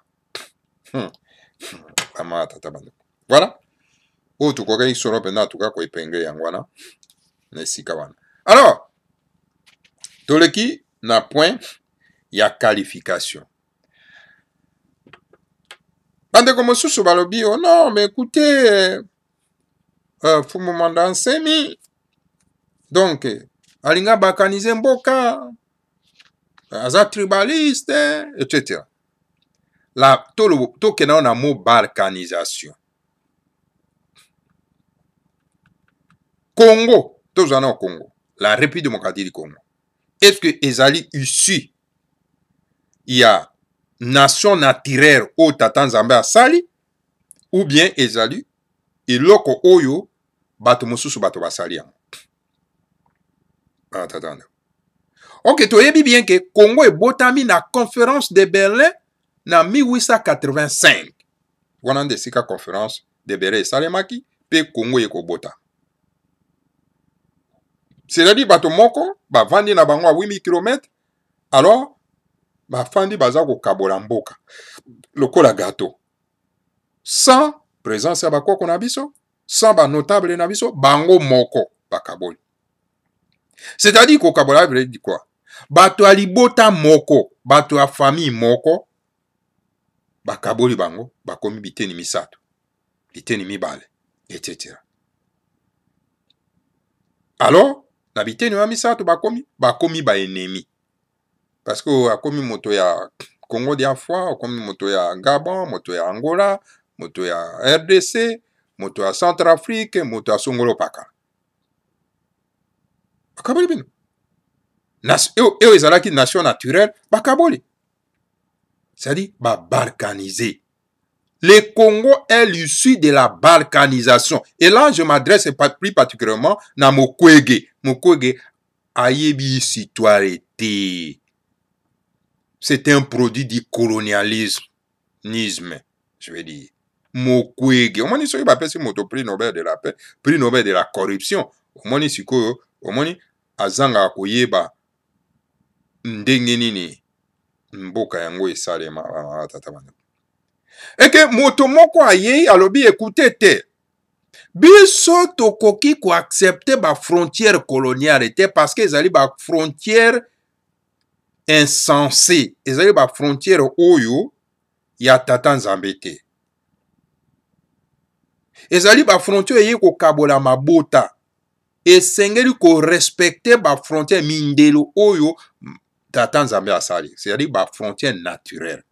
Amata tabanda. Voilà. Oh, tu crois qu'il sera pendant tout cas quoi épinglé yangwana. Nesikawana. Alors, toleki na point ya qualification. Bande comme sous balobi, oh non, mais écoutez, faut moment d'ansemi. Donc, alinga bakanize mboka, aza tribaliste, etc. La to kena na mot balkanisation. Congo, tous en au Congo, la République démocratique du Congo. Est-ce que ezali issu il y a nation naturelle au tatan Zambé asali ou bien ezali iloko oyo bato mosusu bato basali yango. Attends. Ok, tu yebi bien que Congo est botami na conférence de Berlin na 1885. Wana de sika conférence de Berlin salemaki pe Congo yeko bota. C'est-à-dire bato moko ba vandi na bango a 8000 km. Alors ba fandi baza ko kabola mboka. Lokola gâteau. Sans présence ya bakoko na biso, sans ba notable na biso, bango moko ba kaboli. C'est-à-dire ko kabola veut dire quoi? Bato alibota moko, bato a famille moko, ba kaboli bango, ba komi biteni misato, biteni mibale, etc. Alors, na biteni wa misato ba komi ba ennemi. Parce que a komi moto ya Congo d'Ivoire, komi moto ya Gabon, moto ya Angola, moto ya RDC, moto ya Centrafrique, moto ya Songolo Paka. Bakaboli bino. Eux ezalaki nation naturelle, bakaboli. C'est-à-dire, balkanisé. Le Congo est l'issue de la balkanisation. Et là, je m'adresse plus particulièrement à Mukwege. Mukwege ayebi citoyenneté. C'est un produit du colonialisme, je veux dire. Mukwege. Au moins, il y a un prix Nobel de la paix, prix Nobel de la corruption. Au moins, il azanga koyeba ndenge nini mboka yango esalema tata bana. Et que moto moko aye alobi écoutez te. Biso tokoki ko accepter ba frontière coloniale te parce que ezali ba frontière insensée. Ezali ba frontière oyo ya tata Nzambe te. Ezali ba frontière ye ko kabola mabota. Esengeli ko respecter ba frontière mindelo oyo tata Nzambe asali. C'est-à-dire ba frontière naturelle.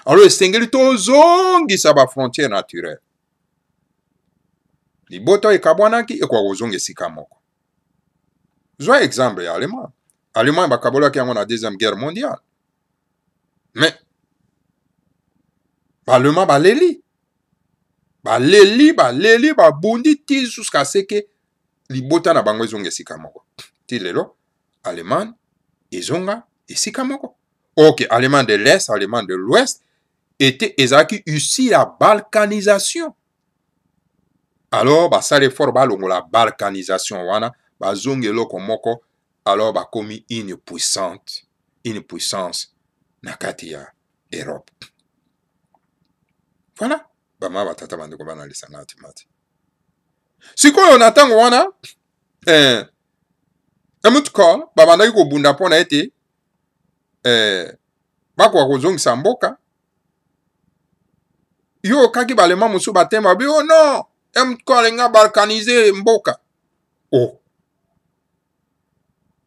Alors esengeli tozongi sa ba frontière naturelle. Libota ekabwanaki ekwa kozonga sika moko. Zwa exemple ya Allemand. Allemand bakabola ki yango na deuxième guerre mondiale. Mais Allemand baleli babundi ti jusqu'à ce que libota na bango ezonga sika moko. Ti lelo Allemagne ezonga esika moko. Ok, Allemand de l'Est, Allemand de l'Ouest était ezaki ici la balkanisation. Alors, ça les fort la balkanisation wana, zonge loko moko, alors komi une puissance nakati ya Europe. Voilà. Bama batata bandeko bana lisanga timati. Sikoyo natango wana, emutukol babandaki kobunda mpona ete bakoka kozongisa mboka yo kaki balema mosusu batema babi oh non emutukol alinga balkanize mboka oh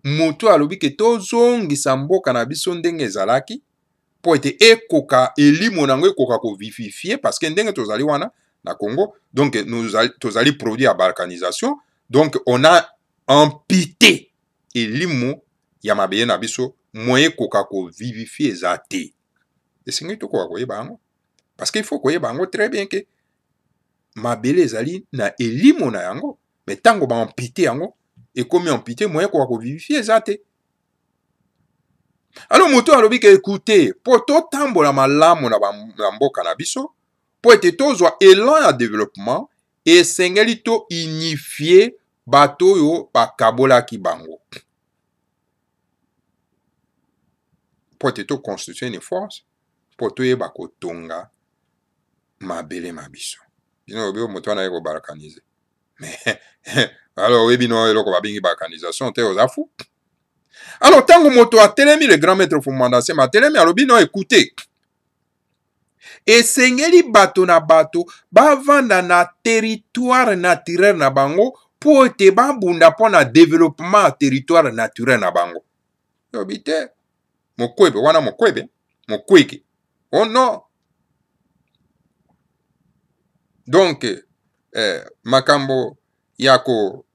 moto alobi ke tozongisa mboka na biso ndenge ezalaki po ete ekoka elimo nango ekoka kovivifie parce que ndenge tozali wana na Congo donc tozali produit ya balkanisation donc on a amputé elimo ya mabeye na biso moye ekoka kovivifie eza te esengi tokoka koyeba yango parce que il faut koyeba yango très bien ke mabele ezali na elimo na yango mais ntango baampute yango ekomi ampute moye ekoka kovivifie eza te. Alors moto alobi ke écoute po totambola malamu na mboka na biso po ete tozwa élan ya développement esengeli to unifie bato oyo bakabolaki bango po ete to constituer une force po toyeba kotonga mabele ma biso bino obi moto wana ye kobalkanize mais alors oyebi no eloko babengi balkanisation te oza fu. Alors tango moto atelemi le grand maître Fumanda Nsemi atelemi alobi no écoutez esengeli bato na bato bavanda na territoire naturel na bango po ete babunda mpona développement ya territoire naturel na bango yobi te mokwebe wana mokweke oh non donc makambo yako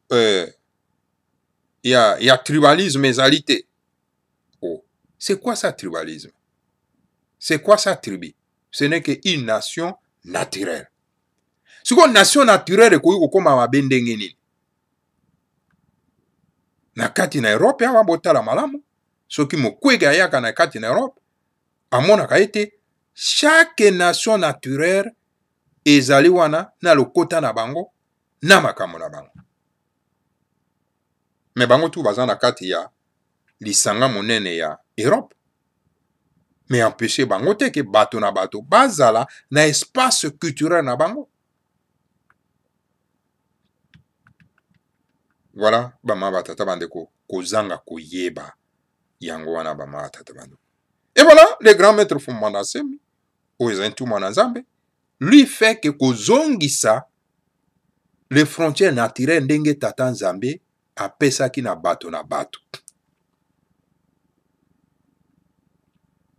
ya tribalisme ezali te. Oh, c'est quoi ça tribalisme? C'est quoi ça tribu? Ce n'est qu'une nation naturelle. Si une nation naturelle ekoki kokoma mabe ndenge nini na kati na Europe awa botala malamu soki mokwege ayaka na kati na Europe amonaka ete chaque nation naturelle ezali wana na lokota na bango na makambo na bango me bango tu baza na kati ya lisanga monene ya Europe mais empêcher bango te ke bato na bato bazala na espace culturel na bango. Voilà bama batata bandeko kozanga koyeba yango wana bama batata bandeko. Et voilà le grand maître Fumanda Nsemi ozentu mwana nzambe lui fait que kozongisa les frontières naturelles ndenge tata nzambe apesaki na bato na bato.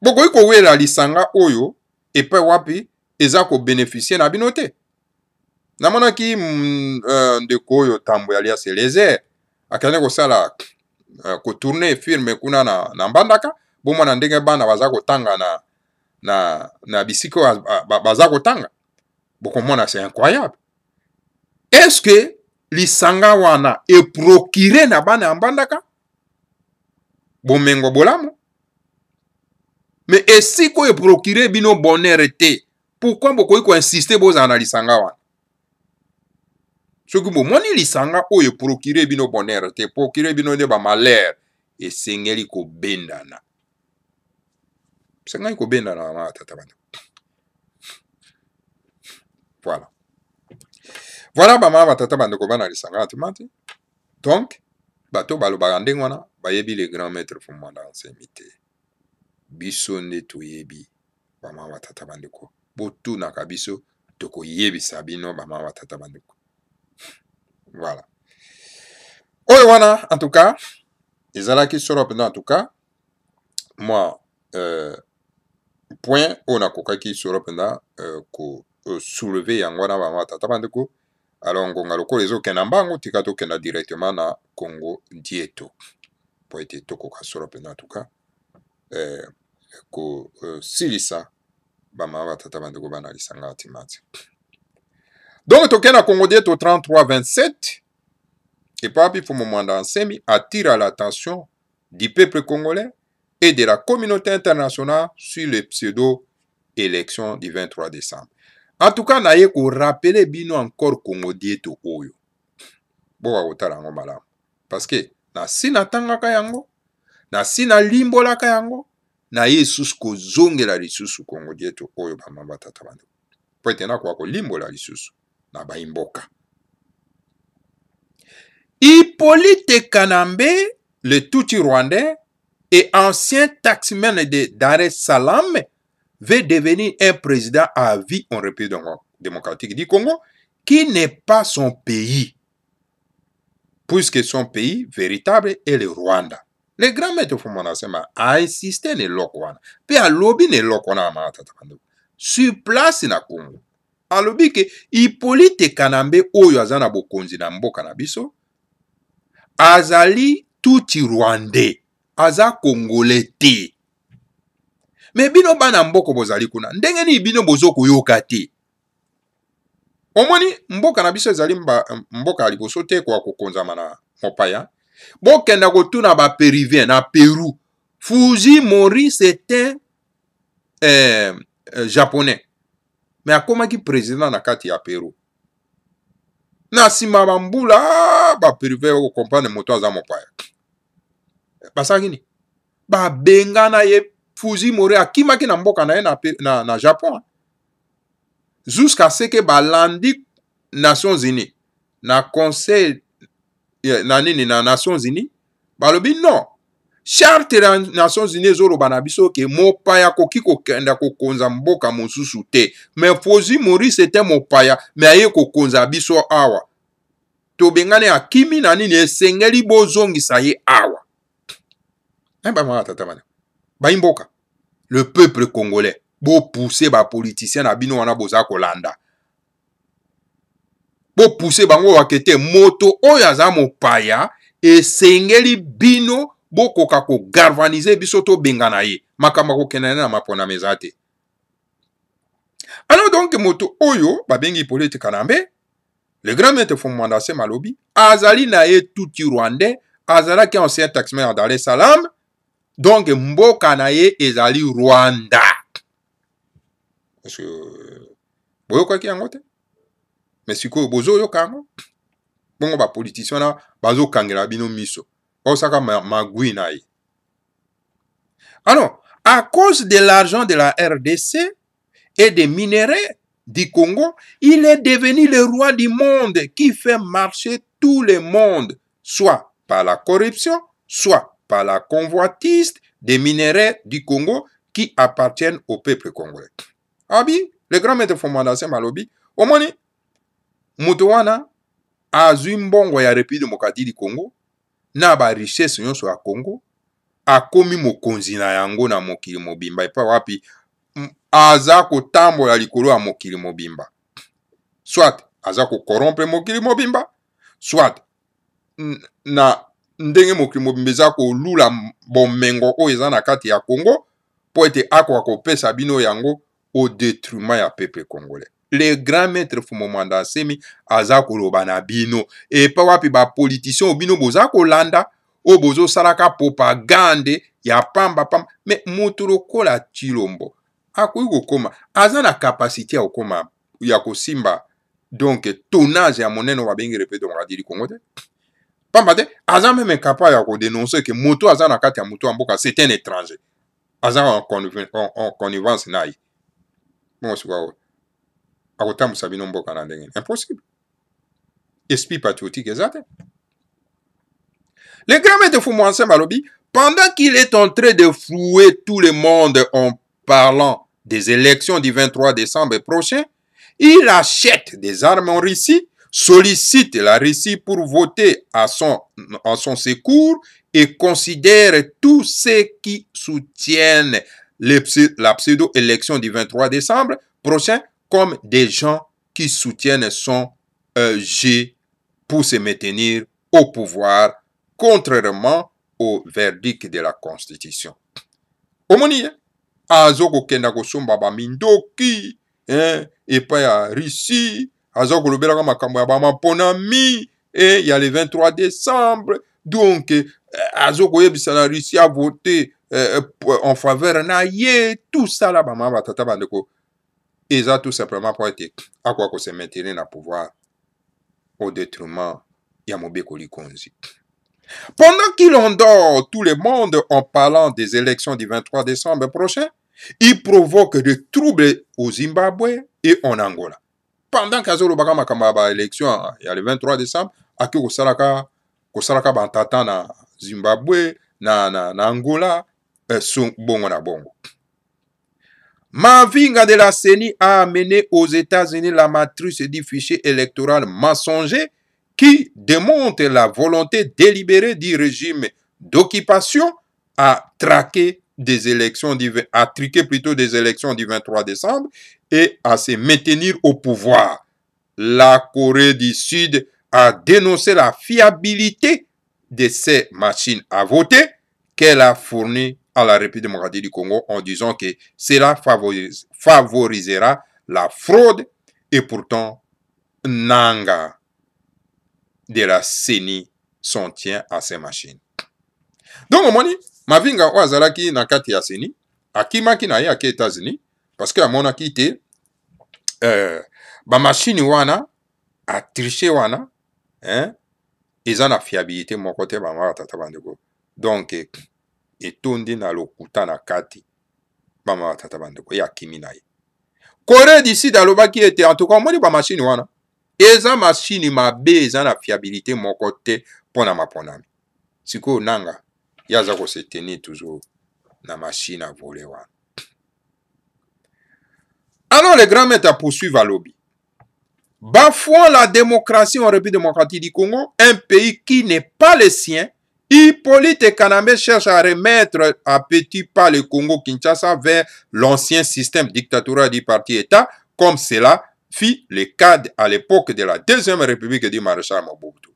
Bokoki kowela lisanga oyo epai wapi eza kobénéficie na bino te. Namonaki ndeko oyo tambo ya alias Eliezer akende kosala kotourne filme kuna na Mbandaka bomona ndenge bana baza kotanga na bisiko baza kotanga bokomona c'est incroyable. Est-ce que lisanga wana eprocure na bana ya Mbandaka bomengo bolamu? Mais esiko eprocure bino bonheur te, pourquoi bokoki ko insister bozala na lisanga wana? Soki bomoni lisanga oyo eprocure bino bonheur te, procure bino nde ba malheur esengeli kobendana. Esengeli kobendana na tata bana. Voilà. Voilà bama batata bandeko bana lisanga atimati. Donc bato balobaka ndenge wana bayebi le grand maître Fumanda Nsemi te. Biso nde toyebi bama batata bandeko botunaka biso tokoyebisa bino bama batata bandeko. Voilà. Oyo wana en tout cas ezalaki solo pena en tout cas moi point on a kokaki solo pena ko soulever yango wana bama batata bandeko. Alors ngonga lokola ezokenda mbango tika tokenda directement na Congo Dieto po ete tokoka solo pena en tout cas ko silisa bama batata bandeko bana lisanga timati. Donc tokenda Congo Dieto 33-27 et Papi Fumanda Nsemi attire l'attention du peuple congolais et de la communauté internationale sur les pseudo-élections du 23 décembre. En tout cas, naye ko rappeler bino encore Congo Dieto oyo. Boka kotala yango malamu. Parce que na sina tangaka yango, na sina limbolaka yango, na yesus ko zongela lisusu Congo Dieto oyo bama batata bandeko. Po etena kwa ko limbola lisusu na baimboka. Hippolyte Kanambe le Tutsi rwandais et ancien taximan de Dar es Salaam, veut devenir un président à vie en République démocratique du Congo, qui n'est pas son pays, puisque son pays véritable est le Rwanda. Le grand maître Fumana Sema a insisté sur l'Okwana, puis à lobby sur l'Okwana sur place na Congo. A lobby que Hippolyte Kanambe oyo azana bokonzi na mboka na biso, azali Tutsi rwandais, aza congolais te. Mais bino bana mboko bozali kuna, ndenge ni bino bozoko yoka te. Omoni mboka na biso ezali mboka ya liboso te kwa kokonzama na mopaya. Bokenda kotuna ba péruvien na Pérou. Fujimori c'était japonais. Mais akomaki président na kati ya Pérou. Na sima bambula ba péruvien ko comprendre moto aza mopaya. Basaki ni ba bengana ye Fujimori akimaki na mboka na ye na Japon. Jusqu'à ce que balandi Nations Unies na conseil na nini na Nations Unies balobi non charte ya Nations Unies ezoloba na biso ke mopaya koki kokenda kokonza mboka mosusu te, mais Fujimori c'était mopaya mais aye kokonza biso awa tobengane akimi na nini esengeli bozongisa ye awa. Baimboka le peuple congolais bo pousser ba politiciens na bino wana boza kolanda, bo pousser bango wakete moto oyo aza mopaya esengeli bino bokoka ko galvaniser biso to bengana ye makamba ko kenana na mapona mezate. Alors donc moto oyo babengi Hippolyte Kanambe, le grand maître Fumana Sema lobi azali na ye Tutsi rwandais, azala ki ancien taximan à Dar es Salaam, donc mboka na ye ezali Rwanda. Parce que boyo kwa ki yango te, mais siko bozo yo kango bongo ba politicien na bazo kangela bino miso osaka magui na ye. Alors à cause de l'argent de la RDC et des minerais du Congo, il est devenu le roi du monde qui fait marcher tout le monde, soit par la corruption, soit par la convoitise des minerais du Congo qui appartiennent au peuple congolais. Abi, le grand maître Fumana Sema lobi, omoni, mutuwana, azwi mbongo ya République démocratique du Congo, na ba richesse nyonso ya Congo, akomi mokonzi na yango na mokili mobimba, epa wapi, aza kotambola likolo ya mokili mobimba. Soit, aza ko corrompre mokili mobimba, soit, na ndenge mokili mobimba eza kolula bomengo oyo eza na kati ya Congo, po ete akoka kopesa bino yango au détriment ya peuple congolais. Le grand maître Fumana Semi aza koloba na bino, et pa wapi ba politicien bino boza kolanda, o bozo salaka propagande ya pamba, mais mutu lokola Chilombo akoki kokoma aza na capacité ya kokoma ya kosimba donc tonnage ya monene babengi République démocratique du Congo te. Pamba te aza même capable ya kodénoncer que moto aza na kati ya moto ya mboka c'est un étranger, aza en connivence na ye. Bon sikwa akotambusa bino mboka na ndenge impossible. Esprit patriotique eza te. Le grand maître Fumana Sema lobi, pendant qu'il est en train de flouer tout le monde en parlant des élections du 23 décembre prochain, il achète des armes en Russie, sollicite la Russie pour voter en son secours et considère tous ceux qui soutiennent la pseudo-élection du 23 décembre prochain comme des gens qui soutiennent son jeu pour se maintenir au pouvoir, contrairement au verdict de la Constitution. Omoni, azoko kenda kosomba ba mindoki, et pas ya Russie, azoko lobela kama makambo ya ba maponami, et il y a le 23 décembre, donc azoko yebisa la Russie a voté en faveur na ye, tout ça là, ba mama tata bandeko, eza tout simplement pour être à quoi se maintenir na pouvoir au détriment ya Mobeko Likonzi. Pendant qu'il endort tout le monde en parlant des élections du 23 décembre prochain, il provoque des troubles au Zimbabwe et en Angola. Pendant qu'Azolo Bakama élection, il y a le 23 décembre, Aki Kosalaka Bantata na Zimbabwe, na Angola, bongo na bongo. Mavinga de la CENI a amené aux États-Unis la matrice du fichier électoral mensonger qui démontre la volonté délibérée du régime d'occupation à traquer des élections, à truquer plutôt des élections du 23 décembre et à se maintenir au pouvoir. La Corée du Sud a dénoncé la fiabilité de ces machines à voter qu'elle a fournies à la République démocratique du Congo en disant que cela favorisera la fraude et pourtant Nanga de la CENI s'en tient à ces machines. Donc, moni, Mavinga Ouazalaki na kati ya CENI, akimaki na ye aki États-Unis, parce que amona kite, ba machine wana, a triché wana, eza na fiabilité mon côté ba mara tata bandeko. Donc, etondi na lokuta na kati, ba mara tata bandeko, ya kimi na ye. Corée d'ici dalobaki ete, en tout cas, moni ba machine wana, eza machine mabe eza na fiabilité mon côté pona maponami. Siko nanga, yaza ko se tenir toujours na machine à voler wana. Alors les grands maîtres poursuivent à lobby. Bafouant la démocratie en République démocratique du Congo, un pays qui n'est pas le sien, Hippolyte Kanambe cherche à remettre à petit pas le Congo-Kinshasa vers l'ancien système dictatorial du parti-État, comme cela fit le cas à l'époque de la Deuxième République du maréchal Mobutu.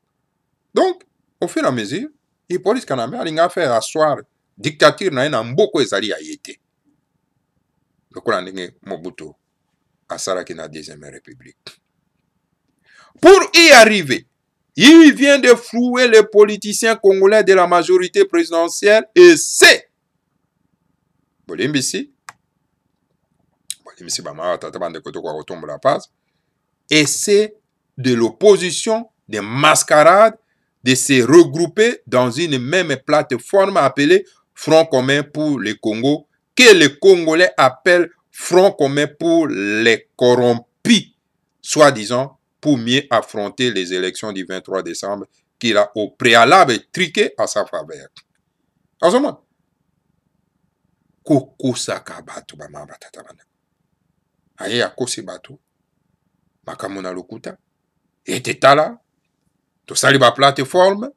Donc, au fur et à mesure, Hippolyte Kanambe a fait asseoir dictature na mboko ezali ayete. Lokola ndenge Mobutu asalaki na Deuxième République. Pour y arriver, il vient de flouer les politiciens congolais de la majorité présidentielle et c'est et c'est de l'opposition, des mascarades, de se regrouper dans une même plateforme appelée Front commun pour le Congo, que les Congolais appellent Front commun pour les corrompus, soi-disant pour mieux affronter les élections du 23 décembre qu'il a au préalable truqué à sa faveur. En ce moment, Koko Sakabatu Bamaba Tatabana. Aye Akose Batu, Makamona Lokuta, et Tetala, tout ça, la plateforme,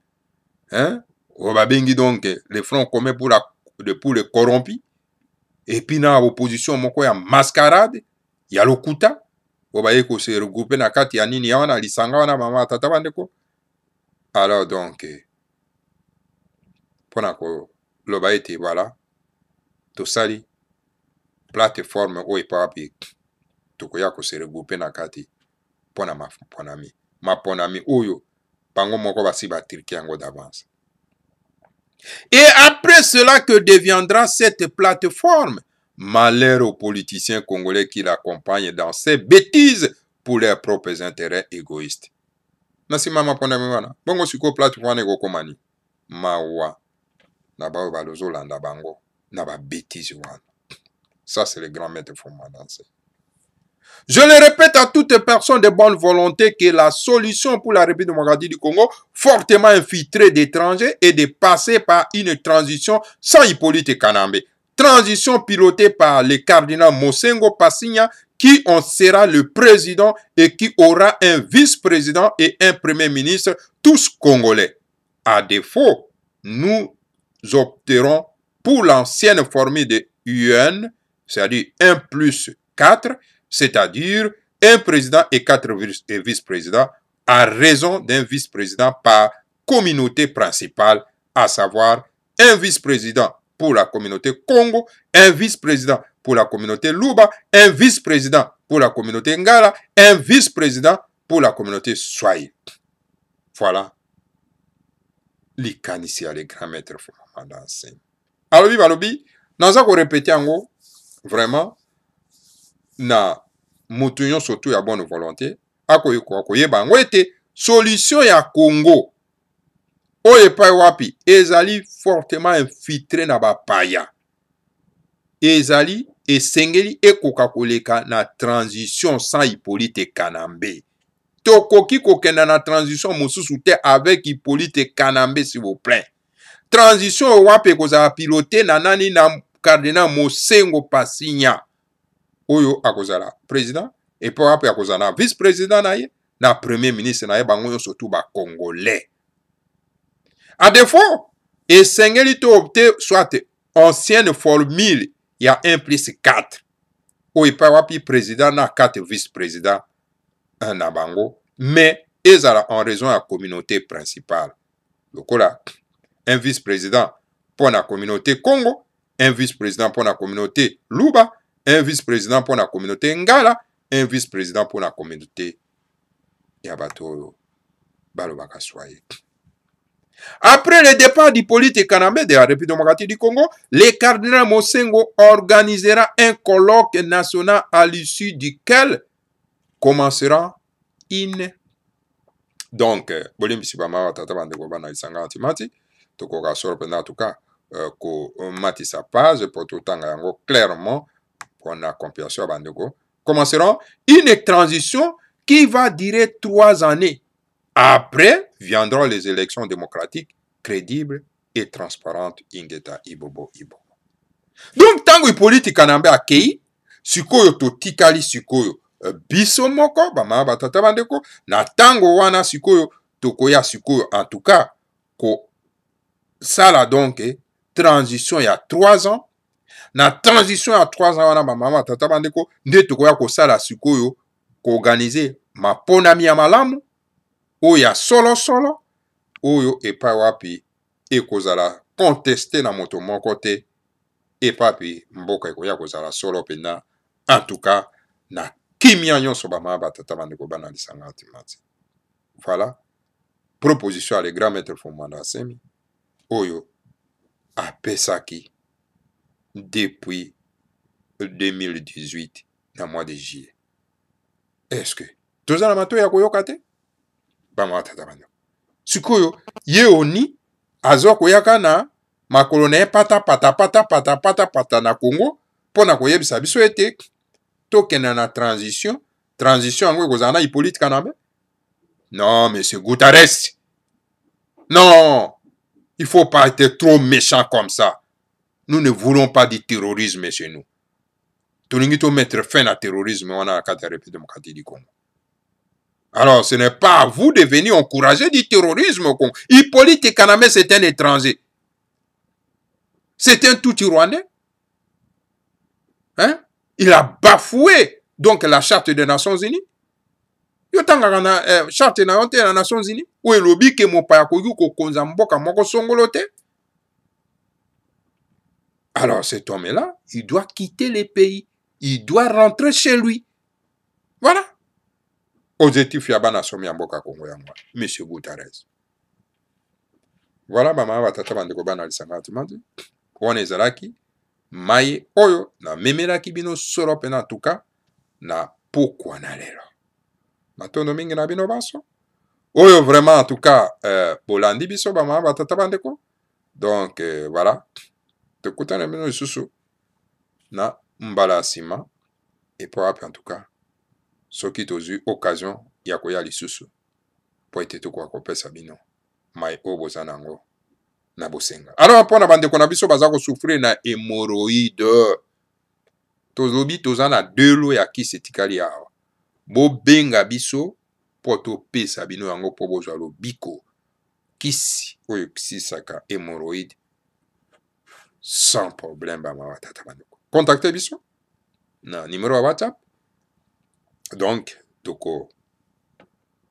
hein, on va bien donc les fronts communs pour les corrompus, et puis dans l'opposition, mon quoi, mascarade, il y a Lokuta, on va y se regrouper dans kati ya nini yana lisanga wana mama tata bandeko. Alors donc, pour ko loba ete voilà, tout ça li plateforme ou epapi, tout koya ko se regrouper na kati pona ma ponami oyo bango moko basi ba tirki yango d'avance. Et après cela que deviendra cette plateforme? Malheur aux politiciens congolais qui l'accompagnent dans ces bêtises pour leurs propres intérêts égoïstes. Nasi mama ponami wana. Bongo siko plateforme ego komani. Mawa. Na ba balozo landa bango. Na ba bêtises wana. Ça c'est le grand maître Fomanansé. Je le répète à toute personne de bonne volonté que la solution pour la République démocratique du Congo, fortement infiltrée d'étrangers, est de passer par une transition sans Hippolyte Kanambe. Transition pilotée par le cardinal Mosengo Passigna, qui en sera le président et qui aura un vice-président et un premier ministre, tous congolais. À défaut, nous opterons pour l'ancienne formule de UN, c'est-à-dire 1+4, c'est-à-dire un président et 4 vice-présidents, à raison d'un vice-président par communauté principale, à savoir un vice-président pour la communauté Congo, un vice-président pour la communauté Luba, un vice-président pour la communauté Ngala, un vice-président pour la communauté Swahili. Voilà. L'ici à les grands maîtres Fomanansé. Alors, nous allons répéter en gros, vraiment, na mutunyo surtout ya bonne volonté, akoyeba ngo ete solution ya Congo oye pa wapi ezali fortement infiltré na bapaya, ezali esengeli ekoka koleka na transition sans Hippolyte Kanambe. Tokoki kokenda na transition mosusu te avec Hippolyte Kanambe, s'il vous plaît. transition wape kozala piloté na nani na cardinal Mosengo Pasinya oyo akozala président et puis wape akozala na vice président na ye na premier ministre na ye bango nyonso tu ba congolais. À défaut esengeli to opter soit ancienne formule ya 1+4 oyo epai wapi président na 4 vice président na bango mais ezala en raison ya communauté principale lokola un vice-président pour la communauté Congo, un vice-président pour la communauté Luba, un vice-président pour la communauté Ngala, un vice-président pour la communauté Yabato Balobakaswaye. Après le départ du politique Kanambe de la République démocratique du Congo, le cardinal Mosengo organisera un colloque national à l'issue duquel commencera une... Donc, Bolim Sibama, Tata Bandegobana, Isanga Antimati, tokoka soro penda en tout cas ko mati sa page pour tout temps yango clairement pour la compréhension bandeko commenceront une transition qui va durer 3 années. Après viendront les élections démocratiques crédibles et transparentes ingeta ibobo ibo. Donc tango politique kanambe akei sikoyo to tikali sikoyo biso moko bama batata bandeko na tango wana sikoyo tokoya sikoyo en tout cas ko ça là donc transition il y a 3 ans na transition il y a 3 ans wana mama tata bandeko nde tokoya ko sala sikoyo ko organiser maponami ya malamu oyo ya solo solo oyo epai wapi ekozala contester na moto moko te epapi mboka ekoya kozala solo pena en tout cas na kimia nyonso bama batata bandeko bana lisanga timati. Voilà proposition à le grand maître Fumanda Semi oyo apesaki depuis 2018 na mois de juillet. Est-ce que tozala mato ya koyoka te bama tata bando sikoyo ye oni azo koyaka na makolo na ye pata na Congo pona koyebisa biso ete tokena na transition yango ekozala na Hippolyte Kanambe. Non, mais c'est Guterres. Non, il ne faut pas être trop méchant comme ça. Nous ne voulons pas du terrorisme chez nous. Tout le monde mettre fin au terrorisme on a la République démocratique du Congo. Alors, ce n'est pas à vous de venir encourager du terrorisme au Congo. Hippolyte Kanambe, c'est un étranger. C'est un tout Rwandais. Hein? Il a bafoué donc la charte des Nations Unies. Yotanga na charte na yonte na Nations Unies. Ou elobi ke mopaya koyu ko konza mboka moko songolote. Alors cet homme-là, il doit quitter le pays. Il doit rentrer chez lui. Voilà. Objectif yabana somi mboka Congo yangwa. Monsieur Guterres. Voilà bama batata bandeko bana lisanga timandi. Wana ezalaki mai oyo na memelaki bino solo pena tuka na pokwa na lelo. Matondo mingi na bino baso. Oyo vraiment en tout cas bolandi biso bama batata bandeko. Donc voilà. Tekutana bino lisusu na mbala sima et pour en tout cas soki tozu occasion ya koya lisusu po ete tokwa kopesa bino mai oboza nango na bosenga. Alors pour na bandeko na biso baza ko souffrir na hémorroïde. Tozobi tozana delo ya kisi tikali awa. Bo benga biso po topesa bino yango po bozwa lobiko kisi oyo kisisaka hémorroïde sans problème bama watata bandeko. Contactez biso na numéro ya WhatsApp. Donc toko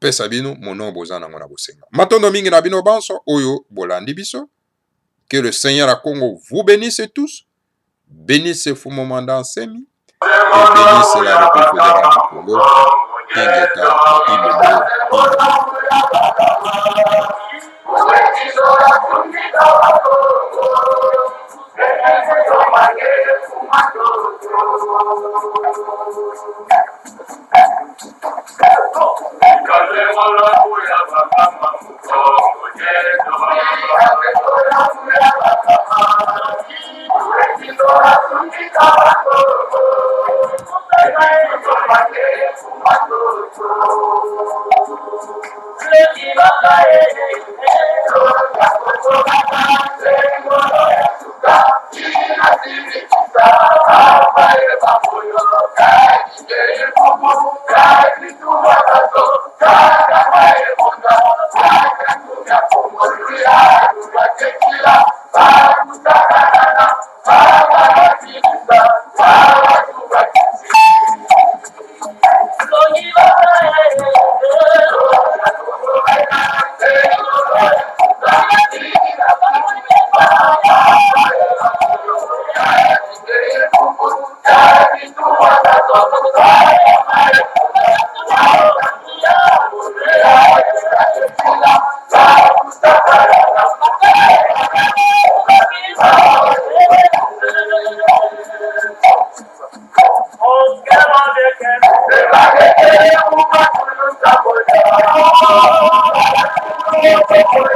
pesa bino mono bozana ngona bosenga. Matondo mingi na bino banso oyo bolandi biso. Que le Seigneur à Congo vous bénisse tous. Bénisse Fumomanda Nsemi. Et bénisse la République fédérale du Congo. Ingeta Ibobo. Thank you.